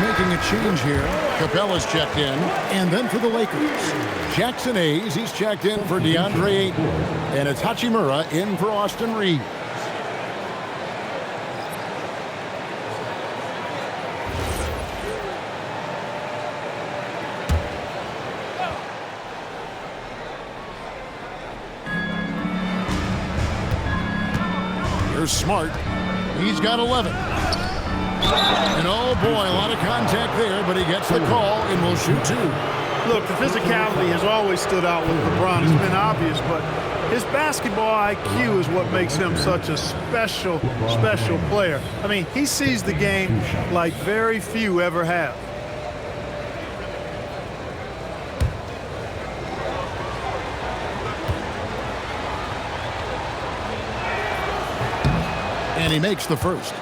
Making a change here. Capella's checked in. And then for the Lakers, Jackson Hayes, he's checked in for DeAndre Ayton. And it's Hachimura in for Austin Reeves. Here's Smart. He's got 11. And oh boy, a lot of contact there, but he gets the call and will shoot two. Look, the physicality has always stood out with LeBron. It's been obvious, but his basketball IQ is what makes him such a special player. I mean, he sees the game like very few ever have. And he makes the first.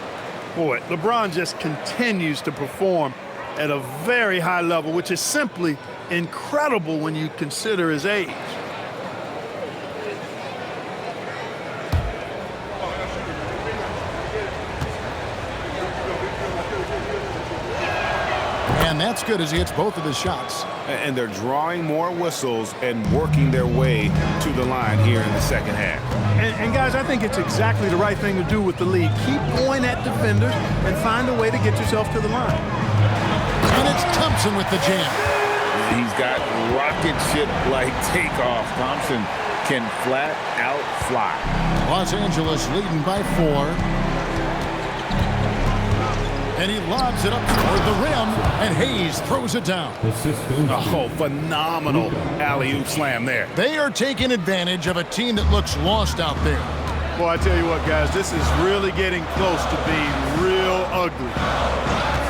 Boy, LeBron just continues to perform at a very high level, which is simply incredible when you consider his age. And that's good as he hits both of his shots. And they're drawing more whistles and working their way to the line here in the second half. And guys, I think it's exactly the right thing to do with the lead. Keep going at defenders and find a way to get yourself to the line. And it's Thompson with the jam. He's got rocket ship-like takeoff. Thompson can flat out fly. Los Angeles leading by 4. And he lobs it up toward the rim, and Hayes throws it down. Oh, phenomenal alley-oop slam there. They are taking advantage of a team that looks lost out there. Well, I tell you what, guys, this is really getting close to being real ugly.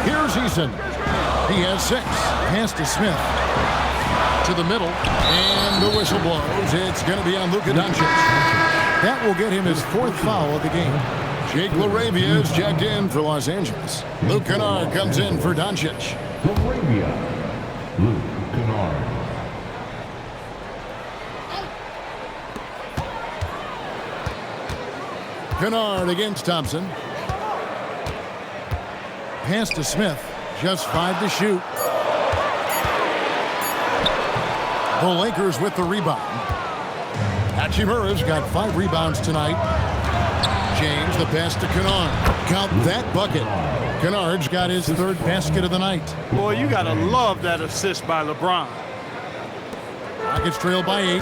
Here's Eason. He has 6. Pass to Smith. To the middle, and the whistle blows. It's going to be on Luka Doncic. That will get him his 4th foul of the game. Jake LaRavia is checked in for Los Angeles. Luke Kennard comes in for Doncic. LaRavia, Luke Kennard. Kennard against Thompson. Pass to Smith. Just 5 to shoot. The Lakers with the rebound. Hachimura's got 5 rebounds tonight. James, the pass to Kennard. Count that bucket. Kennard's got his 3rd basket of the night. Boy, you got to love that assist by LeBron. Rockets trail by 8.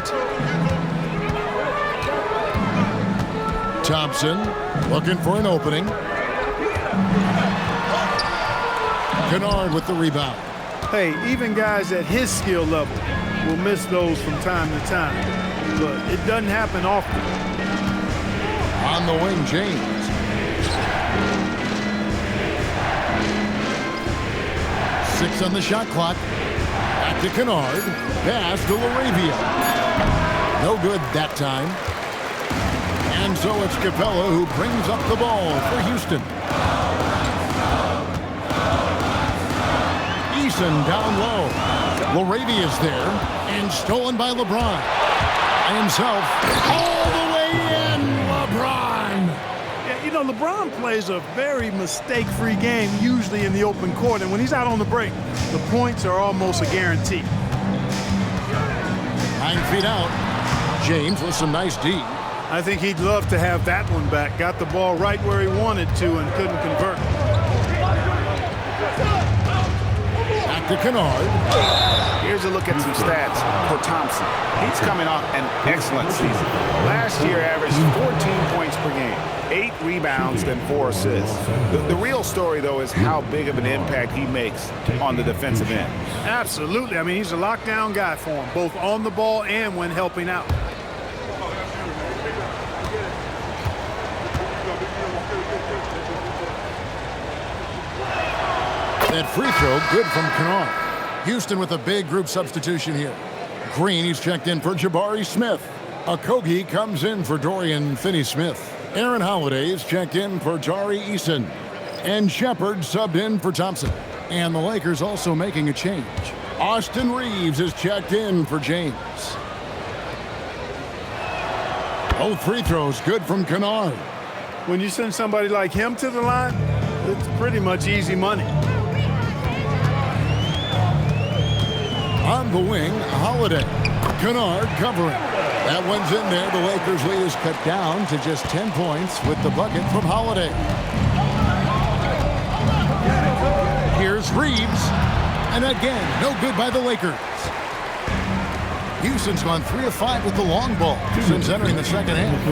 Thompson looking for an opening. Kennard with the rebound. Hey, even guys at his skill level will miss those from time to time, but it doesn't happen often. On the wing, James. Six on the shot clock. Back to Kennard. Pass to LaRavia. No good that time. And so it's Capella who brings up the ball for Houston. Eason down low. LaRavia's there and stolen by LeBron. And himself all the way in. LeBron. Yeah, you know, LeBron plays a very mistake-free game usually in the open court, and when he's out on the break, the points are almost a guarantee. 9 feet out. James with some nice D. I think he'd love to have that one back. Got the ball right where he wanted to and couldn't convert. Back to Kennard. Here's a look at some stats for Thompson. He's coming off an excellent season. Last year averaged 14 points per game, 8 rebounds, and 4 assists. The real story, though, is how big of an impact he makes on the defensive end. Absolutely. I mean, he's a lockdown guy for him, both on the ball and when helping out. That free throw, good from Kennard. Houston with a big group substitution here. Green, he's checked in for Jabari Smith. Okogie comes in for Dorian Finney-Smith. Aaron Holiday is checked in for Tari Eason. And Shepard subbed in for Thompson. And the Lakers also making a change. Austin Reeves is checked in for James. Both free throws good from Kennard. When you send somebody like him to the line, it's pretty much easy money. On the wing, Holiday. Kennard covering. That one's in there. The Lakers lead is cut down to just 10 points with the bucket from Holiday. Here's Reeves. And again, no good by the Lakers. Houston's gone 3 of 5 with the long ball since entering the second half.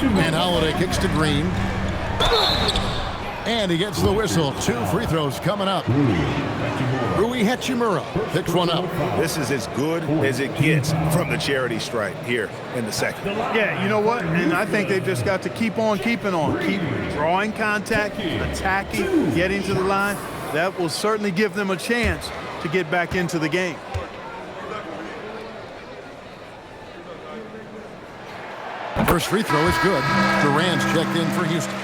And Holiday kicks to Green. And he gets the whistle. 2 free throws coming up. Rui Hachimura picks one up. This is as good as it gets from the charity stripe here in the second. Yeah, you know what? And I think they've just got to keep on keeping on. Keep drawing contact, attacking, getting to the line. That will certainly give them a chance to get back into the game. First free throw is good. Durant's checked in for Houston.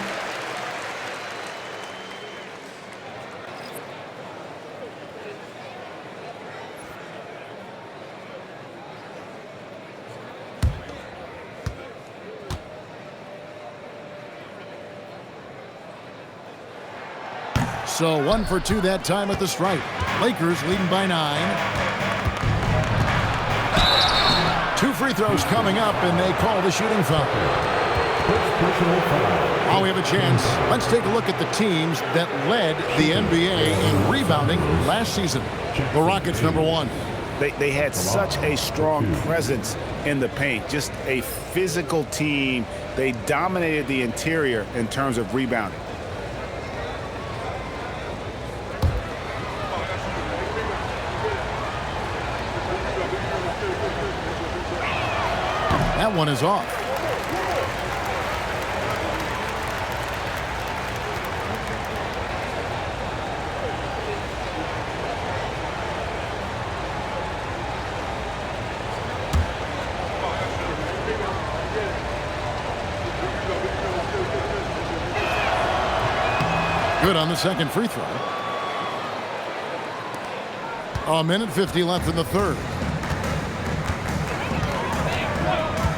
So 1 for 2 that time at the stripe. Lakers leading by 9. 2 free throws coming up, and they call the shooting foul. While we have a chance, let's take a look at the teams that led the NBA in rebounding last season. The Rockets, number 1. They had such a strong presence in the paint, just a physical team. They dominated the interior in terms of rebounding. That one is off. Good on the second free throw. A minute 50 left in the third.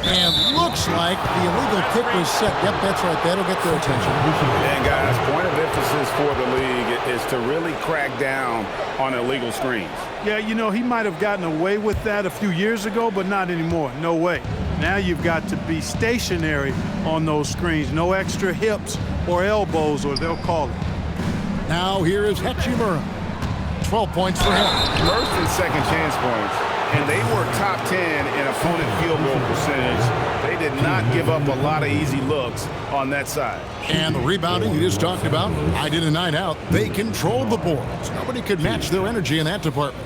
And looks like the illegal kick was set. Yep, that's right. That'll get their attention. And guys, point of emphasis for the league is to really crack down on illegal screens. Yeah, you know, he might have gotten away with that a few years ago, but not anymore. No way. Now you've got to be stationary on those screens. No extra hips or elbows, or they'll call it. Now here is Hachimura. 12 points for him. First and second chance points. And they were top 10 in opponent field goal percentage. They did not give up a lot of easy looks on that side. And the rebounding you just talked about, I did a night out. They controlled the boards. Nobody could match their energy in that department.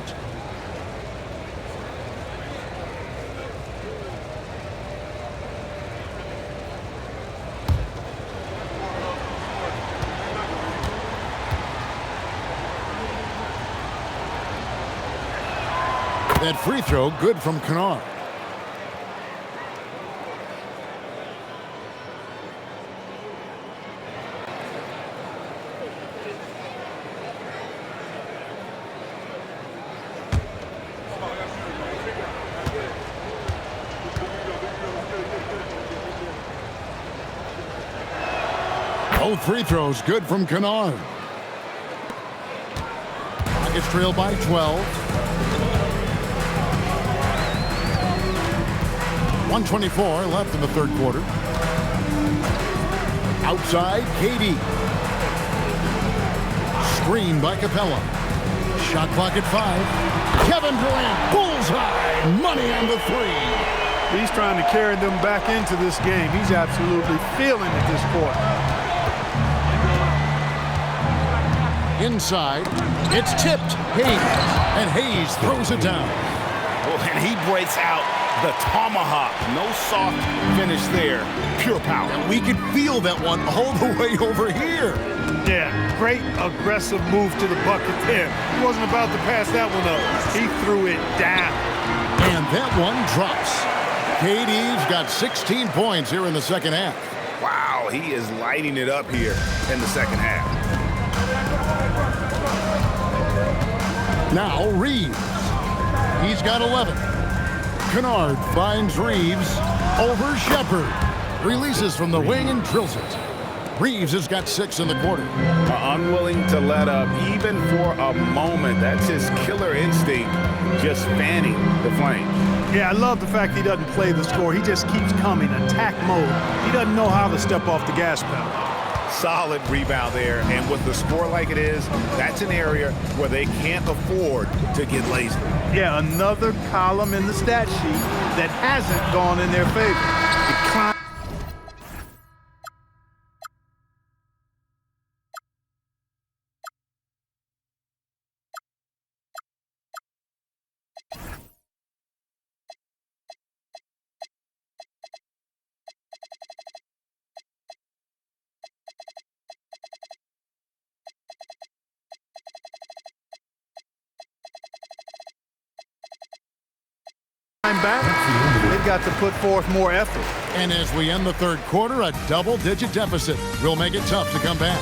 That free throw good from Kennard. Both free throws good from Kennard. It's trailed by 12. 1:24 left in the third quarter. Outside, KD. Screen by Capella. Shot clock at 5. Kevin Durant, bullseye. Money on the three. He's trying to carry them back into this game. He's absolutely feeling it this quarter. Inside, it's tipped. Hayes. And Hayes throws it down. Well, and he breaks out the tomahawk. No soft finish there. Pure power. And we could feel that one all the way over here. Yeah, great aggressive move to the bucket there. He wasn't about to pass that one up. He threw it down. And that one drops. KD's got 16 points here in the second half. Wow, he is lighting it up here in the second half. Now Reeves. He's got 11. Kennard finds Reeves over Shepard. Releases from the wing and drills it. Reeves has got 6 in the quarter. Unwilling to let up even for a moment. That's his killer instinct, just fanning the flame. Yeah, I love the fact he doesn't play the score. He just keeps coming, attack mode. He doesn't know how to step off the gas pedal. Solid rebound there, and with the score like it is, that's an area where they can't afford to get lazy. Yeah, another column in the stat sheet that hasn't gone in their favor. Back, they've got to put forth more effort. And as we end the third quarter, a double-digit deficit will make it tough to come back.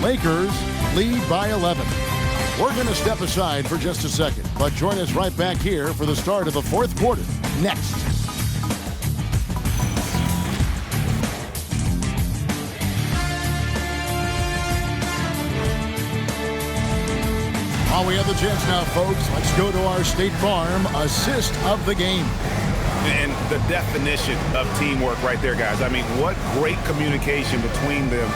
Lakers lead by 11. We're going to step aside for just a second, but join us right back here for the start of the fourth quarter next. While we have the chance now, folks, let's go to our State Farm assist of the game. And the definition of teamwork right there, guys. I mean, what great communication between them,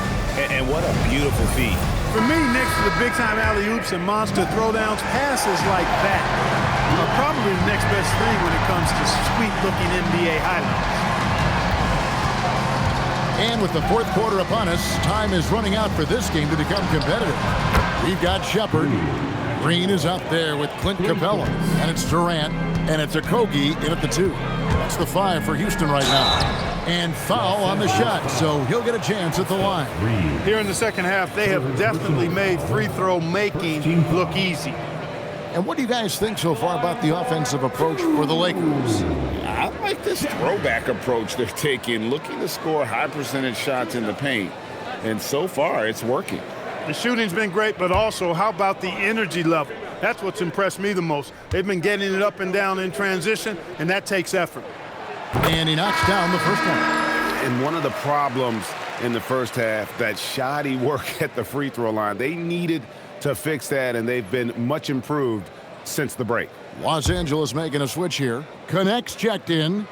and what a beautiful feat. For me, next to the big-time alley-oops and monster throwdowns, passes like that are probably the next best thing when it comes to sweet-looking NBA highlights. And with the fourth quarter upon us, time is running out for this game to become competitive. We've got Shepard. Green is up there with Clint Capella, and it's Durant, and it's Okogie in at the 2. That's the 5 for Houston right now. And foul on the shot, so he'll get a chance at the line. Here in the second half, they have definitely made free throw making look easy. And what do you guys think so far about the offensive approach for the Lakers? I like this throwback approach they're taking, looking to score high percentage shots in the paint. And so far, it's working. The shooting's been great, but also how about the energy level? That's what's impressed me the most. They've been getting it up and down in transition, and that takes effort. And he knocks down the first one. And one of the problems in the first half, that shoddy work at the free throw line. They needed to fix that, and they've been much improved since the break. Los Angeles making a switch here. Connects checked in.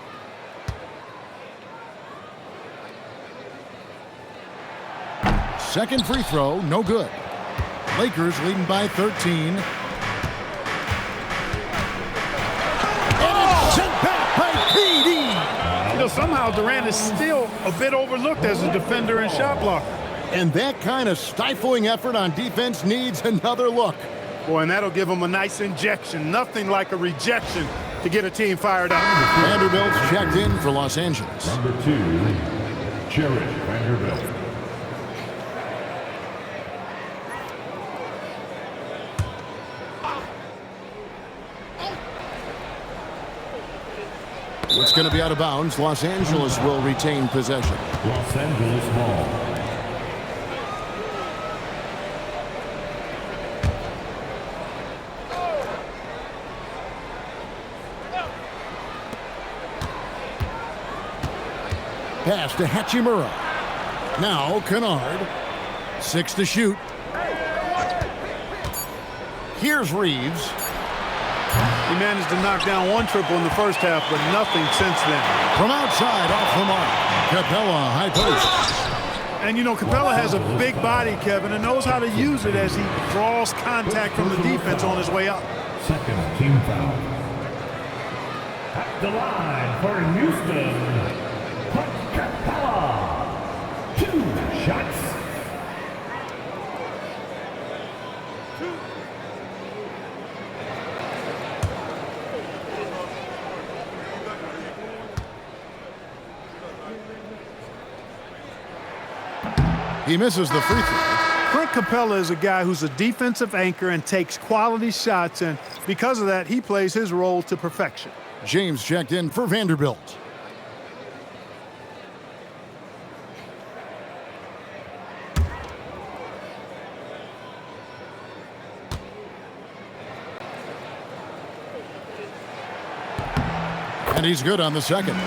Second free throw, no good. Lakers leading by 13. Somehow Durant is still a bit overlooked as a defender and shot blocker. And that kind of stifling effort on defense needs another look. Boy, and that'll give him a nice injection. Nothing like a rejection to get a team fired up. Vanderbilt's checked in for Los Angeles. Number 2, Cherish Vanderbilt. It's going to be out of bounds. Los Angeles will retain possession. Los Angeles ball. Pass to Hachimura. Now Kennard. 6 to shoot. Here's Reeves. He managed to knock down one triple in the first half, but nothing since then. From outside, off the mark. Capella, high post. And, you know, Capella has a big body, Kevin, and knows how to use it as he draws contact from the defense on his way up. Second team foul. At the line for Houston, Capella. 2 shots. He misses the free throw. Clint Capella is a guy who's a defensive anchor and takes quality shots, and because of that, he plays his role to perfection. James checked in for Vanderbilt. And he's good on the second.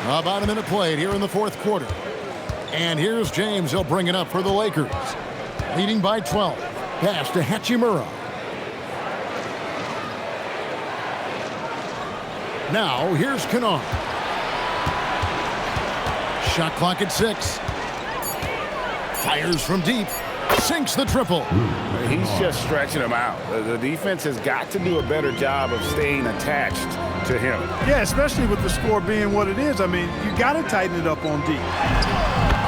About a minute played here in the fourth quarter. And here's James. He'll bring it up for the Lakers. Leading by 12. Pass to Hachimura. Now here's Kennard. Shot clock at 6. Fires from deep. Sinks the triple. He's just stretching him out. The defense has got to do a better job of staying attached to him. Yeah, especially with the score being what it is. I mean, you got to tighten it up on D.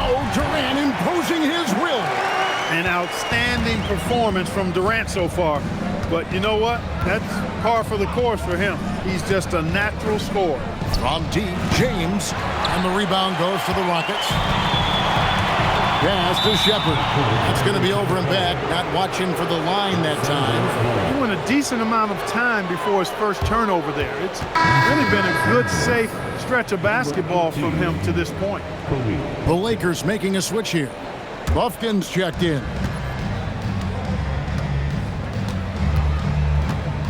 Oh, Durant imposing his will. An outstanding performance from Durant so far. But you know what? That's par for the course for him. He's just a natural scorer. From deep, James. And the rebound goes to the Rockets. Pass to Shepard. It's going to be over and back. Not watching for the line that time. He went a decent amount of time before his first turnover there. It's really been a good, safe stretch of basketball from him to this point. The Lakers making a switch here. Buffkin's checked in.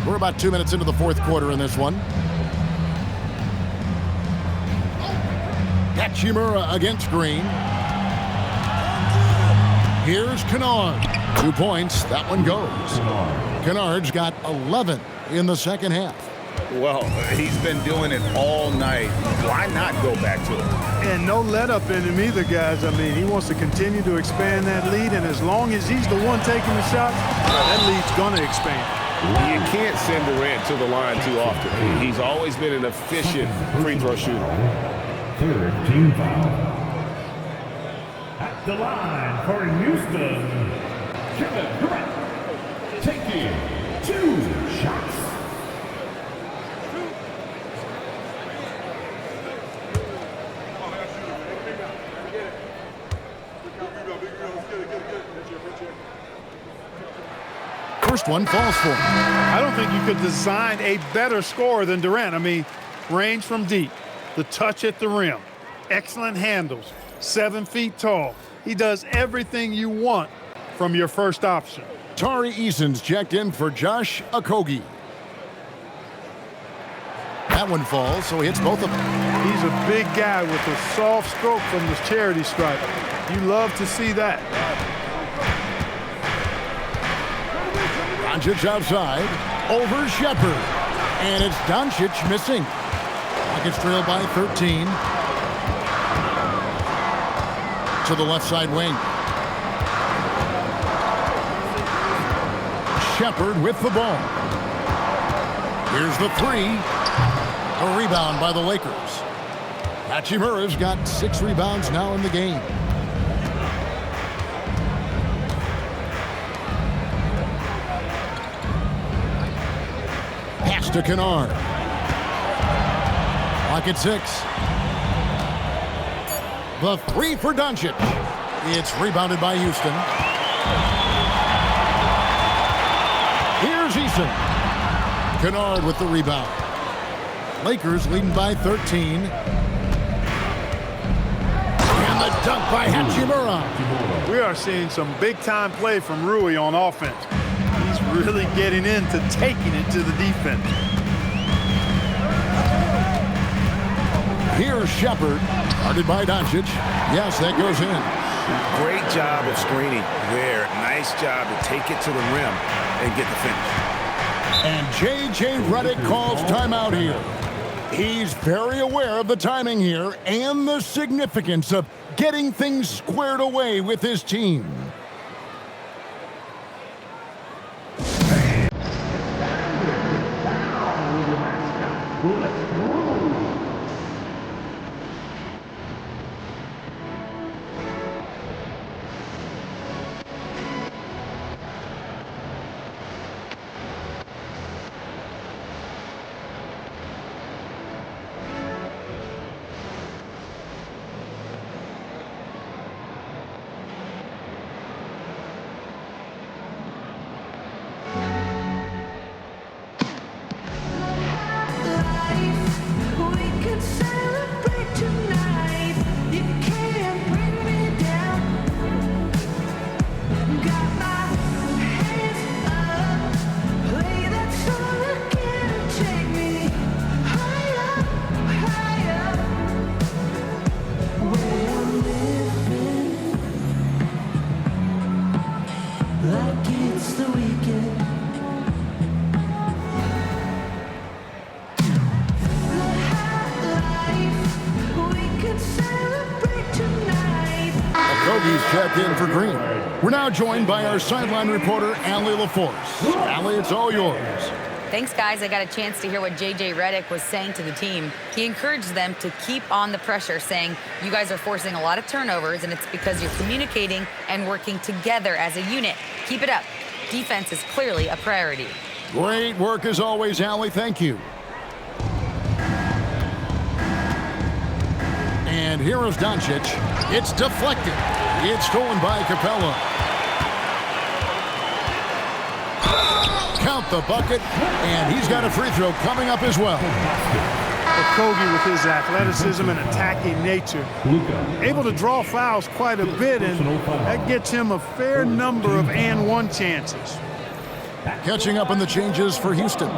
We're about 2 minutes into the fourth quarter in this one. Hachimura against Green. Here's Kennard. 2 points. That one goes. Kennard's got 11 in the second half. Well, he's been doing it all night. Why not go back to it? And no let-up in him either, guys. I mean, he wants to continue to expand that lead, and as long as he's the one taking the shots, that lead's going to expand. You can't send Durant to the line too often. He's always been an efficient free throw shooter. Third team foul. At the line for Houston, Durant. taking 2 shots. First one falls for him. I don't think you could design a better scorer than Durant. I mean, range from deep, the touch at the rim, excellent handles, 7 feet tall. He does everything you want from your first option. Tari Eason's checked in for Josh Okogie. That one falls, so he hits both of them. He's a big guy with a soft stroke from the charity stripe. You love to see that. Doncic outside, over Shepard. And it's Doncic missing. Rockets trail by 13. To the left side wing. Shepard with the ball. Here's the 3. A rebound by the Lakers. Hachimura's got 6 rebounds now in the game. Pass to Kennard. Clock at 6. The 3 for Doncic. It's rebounded by Houston. Here's Eason. Kennard with the rebound. Lakers leading by 13. And the dunk by Hachimura. We are seeing some big-time play from Rui on offense. He's really getting into taking it to the defense. Here's Shepard. Guarded by Doncic. Yes, that goes in. Great job of screening there. Nice job to take it to the rim and get the finish. And J.J. Redick calls timeout here. He's very aware of the timing here and the significance of getting things squared away with his team. Checked in for Green. We're now joined by our sideline reporter, Allie LaForce. Allie, it's all yours. Thanks, guys. I got a chance to hear what J.J. Redick was saying to the team. He encouraged them to keep on the pressure, saying, you guys are forcing a lot of turnovers, and it's because you're communicating and working together as a unit. Keep it up. Defense is clearly a priority. Great work as always, Allie. Thank you. And here is Doncic. It's deflected. It's stolen by Capella. Count the bucket, and he's got a free throw coming up as well. Okogie with his athleticism and attacking nature, able to draw fouls quite a bit, and that gets him a fair number of and-one chances. Catching up on the changes for Houston.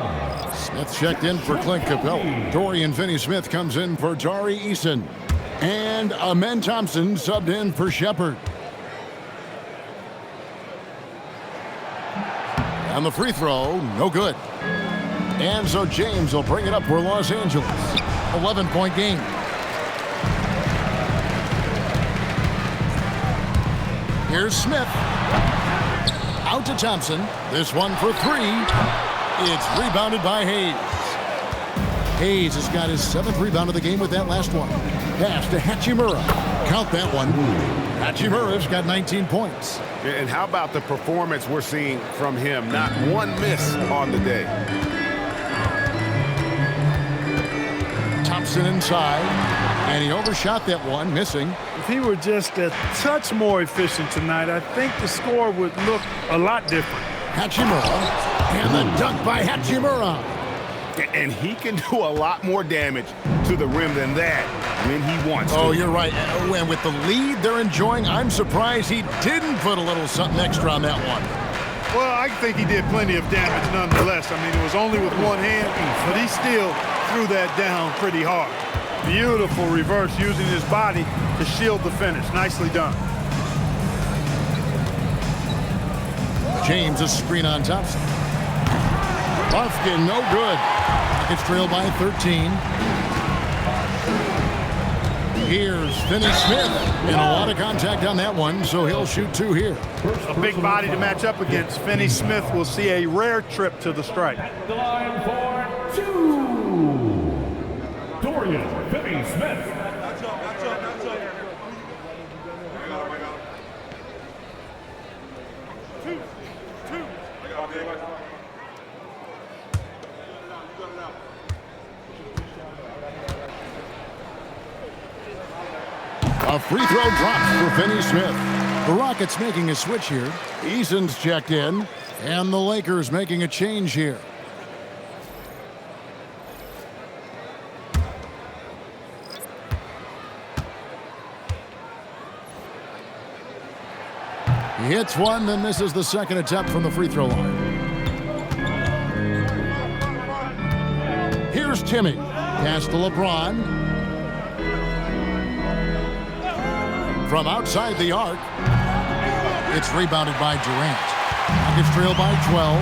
Smith checked in for Clint Capella. Dorian Finney-Smith comes in for Tari Eason. And Amen Thompson subbed in for Shepard. And the free throw, no good. And so James will bring it up for Los Angeles. 11-point game. Here's Smith. Out to Thompson. This one for 3. It's rebounded by Hayes. Hayes has got his 7th rebound of the game with that last one. Pass to Hachimura. Count that one. Hachimura's got 19 points. And how about the performance we're seeing from him? Not one miss on the day. Thompson inside, and he overshot that one, missing. If he were just a touch more efficient tonight, I think the score would look a lot different. Hachimura, and the dunk by Hachimura. And he can do a lot more damage to the rim than that when he wants to. Oh, you're right. And with the lead they're enjoying, I'm surprised he didn't put a little something extra on that one. Well, I think he did plenty of damage nonetheless. I mean, it was only with one hand, but he still threw that down pretty hard. Beautiful reverse using his body to shield the finish. Nicely done. James, a screen on Thompson. Buffkin, no good. Rockets trail by 13. Here's Finney Smith. And a lot of contact on that one, so he'll shoot 2 here. A big body to match up against. Finney Smith will see a rare trip to the stripe. At the line for 2, Dorian Finney-Smith. A free throw drops for Finney Smith. The Rockets making a switch here. Eason's checked in, and the Lakers making a change here. He hits one, then misses the second attempt from the free throw line. Here's Timmy. Pass to LeBron. From outside the arc, it's rebounded by Durant. Rockets trail by 12.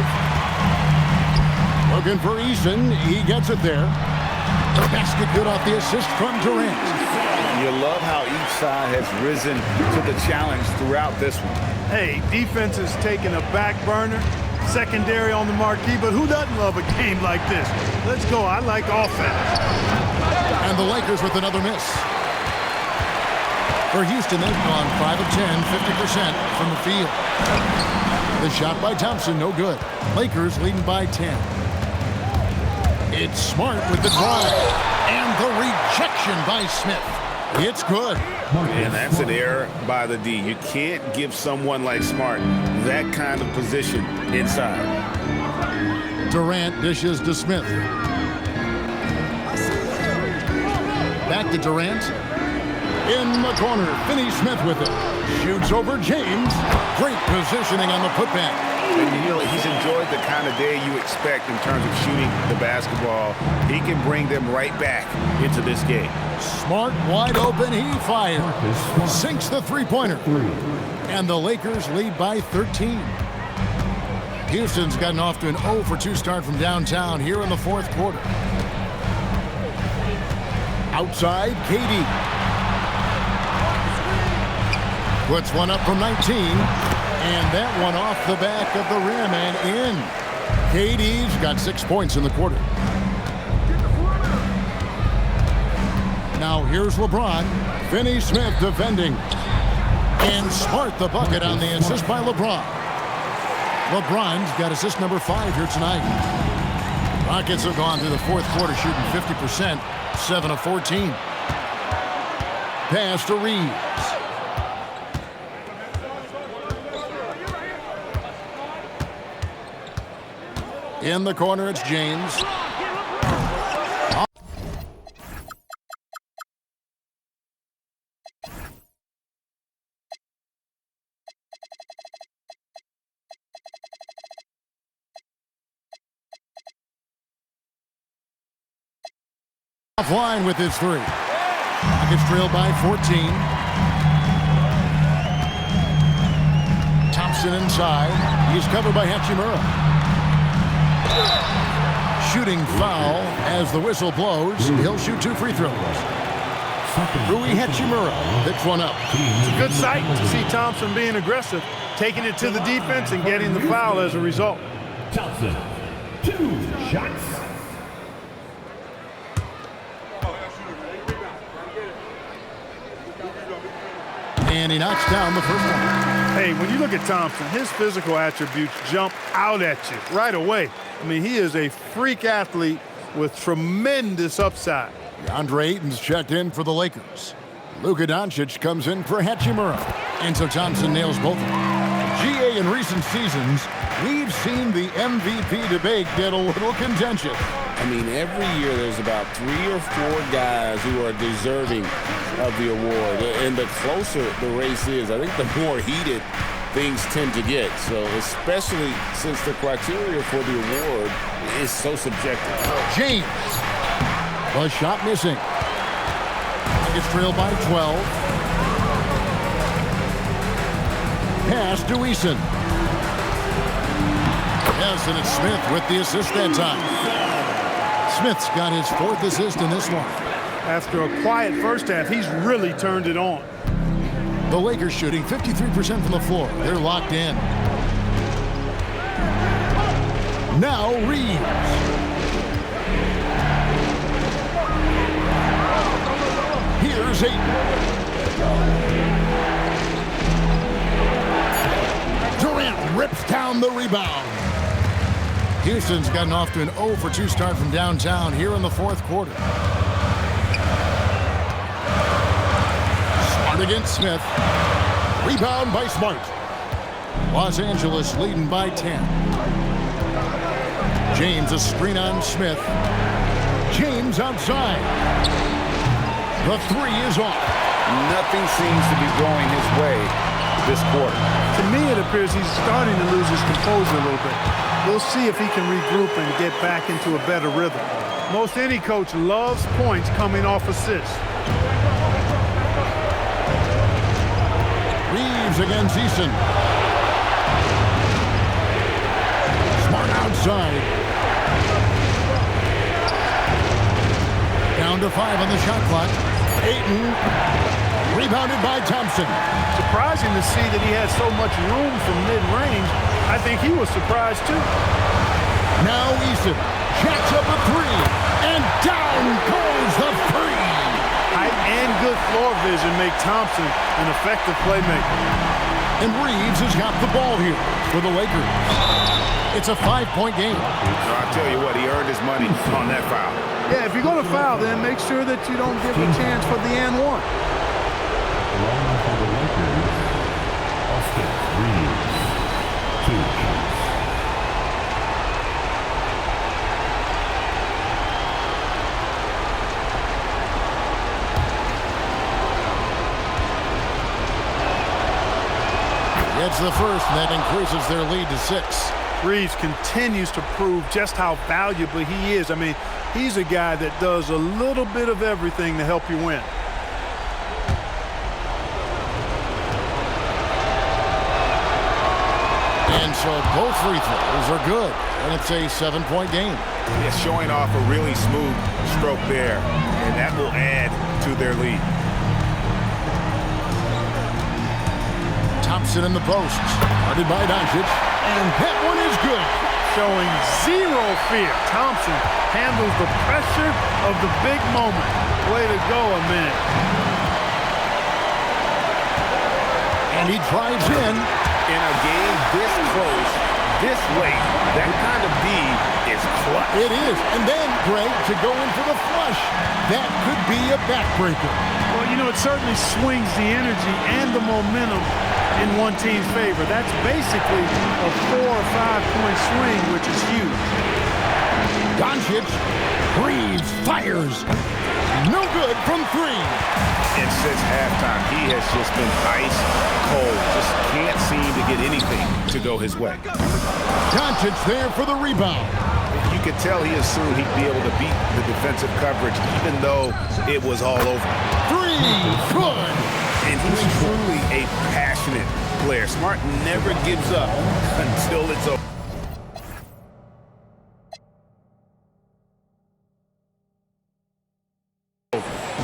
Looking for Eason. He gets it there. The basket good off the assist from Durant. You love how each side has risen to the challenge throughout this one. Hey, defense is taking a back burner, secondary on the marquee, but who doesn't love a game like this? Let's go. I like offense. And the Lakers with another miss. For Houston, they've gone 5 of 10, 50% from the field. The shot by Thompson, no good. Lakers leading by 10. It's Smart with the drive. And the rejection by Smith. It's good. And that's an error by the D. You can't give someone like Smart that kind of position inside. Durant dishes to Smith. Back to Durant. In the corner, Finney Smith with it. Shoots over James. Great positioning on the putback. And you know, he's enjoyed the kind of day you expect in terms of shooting the basketball. He can bring them right back into this game. Smart wide open, he fires. Sinks the three-pointer. And the Lakers lead by 13. Houston's gotten off to an 0 for 2 start from downtown here in the fourth quarter. Outside, KD. Puts one up from 19. And that one off the back of the rim and in. KD's got 6 points in the quarter. Now here's LeBron. Finney Smith defending. And Smart the bucket on the assist by LeBron. LeBron's got assist number 5 here tonight. Rockets have gone through the fourth quarter shooting 50%, 7 of 14. Pass to Reeves. In the corner, it's James. Offline with his 3. Rockets trail by 14. Thompson inside. He's covered by Hachimura. Shooting foul as the whistle blows. He'll shoot 2 free throws. Rui Hachimura picks one up. It's a good sight to see Thompson being aggressive, taking it to the defense and getting the foul as a result. Thompson, 2 shots. And he knocks down the first one. Hey, when you look at Thompson, his physical attributes jump out at you right away. I mean, he is a freak athlete with tremendous upside. DeAndre Ayton's checked in for the Lakers. Luka Doncic comes in for Hachimura. And so Thompson nails both of them. GA, in recent seasons, we've seen the MVP debate get a little contentious. I mean, every year there's about 3 or 4 guys who are deserving of the award. And the closer the race is, I think the more heated things tend to get. So especially since the criteria for the award is so subjective. James. A shot missing. It's trailed by 12. Pass to Eason. Yes, and it's Smith with the assist that time. Smith's got his 4th assist in this one. After a quiet first half, he's really turned it on. The Lakers shooting 53% from the floor. They're locked in. Now Reeves. Here's Ayton. Durant rips down the rebound. Houston's gotten off to an 0 for 2 start from downtown here in the 4th quarter. Smart against Smith. Rebound by Smart. Los Angeles leading by 10. James a screen on Smith. James outside. The 3 is off. Nothing seems to be going his way this quarter. To me, it appears he's starting to lose his composure a little bit. We'll see if he can regroup and get back into a better rhythm. Most any coach loves points coming off assists. Reeves against Eason. Smart outside. Down to 5 on the shot clock. Ayton, rebounded by Thompson. Surprising to see that he had so much room from mid-range. I think he was surprised too. Now Eason jacks up a 3, and down goes the 3. Height and good floor vision make Thompson an effective playmaker. And Reeves has got the ball here for the Lakers. It's a 5-point game. I'll tell you what, he earned his money on that foul. Yeah, if you're going to foul, then make sure that you don't give a chance for the and 1. Along for the Lakers, Austin Reeves, 2 shots. It's the first, and that increases their lead to 6. Reeves continues to prove just how valuable he is. I mean, he's a guy that does a little bit of everything to help you win. And so both free throws are good, and it's a 7-point game. It's showing off a really smooth stroke there, and that will add to their lead. Thompson in the post, guarded by Doncic, and that one is good. Showing zero fear. Thompson handles the pressure of the big moment. Way to go, a minute. And he drives in. In a game this close, this late, that kind of D is clutch. It is. And then, Greg, to go in for the flush, that could be a backbreaker. Well, you know, it certainly swings the energy and the momentum in one team's favor. That's basically a 4 or 5 point swing, which is huge. Doncic breathes, fires. No good from 3. And since halftime, he has just been ice cold. Just can't seem to get anything to go his way. Doncic there for the rebound. You could tell he assumed he'd be able to beat the defensive coverage, even though it was all over. 3, good. And he's truly a passionate player. Smart never gives up until it's over.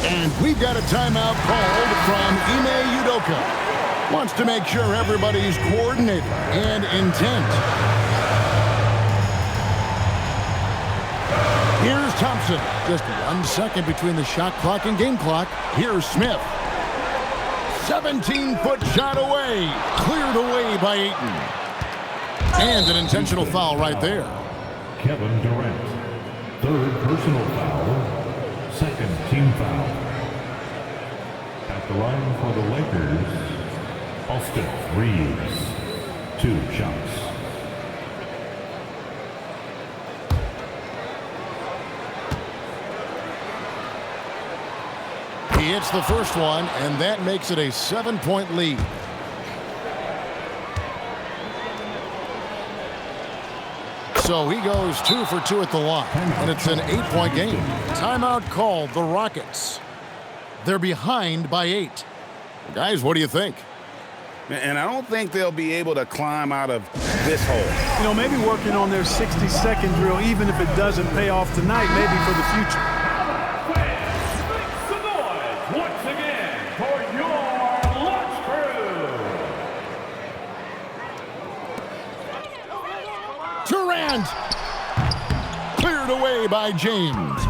And we've got a timeout called from Ime Udoka. Wants to make sure everybody's coordinated and intent. Here's Thompson. Just 1 second between the shot clock and game clock. Here's Smith. 17-foot shot away. Cleared away by Ayton. And an intentional foul right there. Kevin Durant. Third personal foul. Second team foul. At the line for the Lakers, Austin Reeves. 2 shots. He hits the first one, and that makes it a 7-point lead. So he goes 2 for 2 at the line, and it's an 8-point game. Timeout called the Rockets. They're behind by 8. Guys, what do you think? And I don't think they'll be able to climb out of this hole. You know, maybe working on their 60-second drill, even if it doesn't pay off tonight, maybe for the future. Make some noise once again for your lunch crew. Durant! Cleared away by James.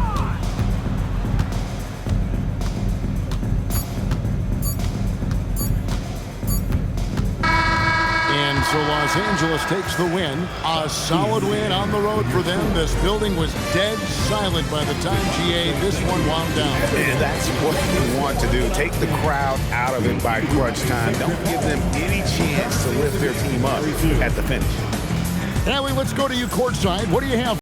And so Los Angeles takes the win. A solid win on the road for them. This building was dead silent by the time GA this one wound down. And that's what you want to do. Take the crowd out of it by crunch time. Don't give them any chance to lift their team up at the finish. Allie, let's go to you courtside. What do you have?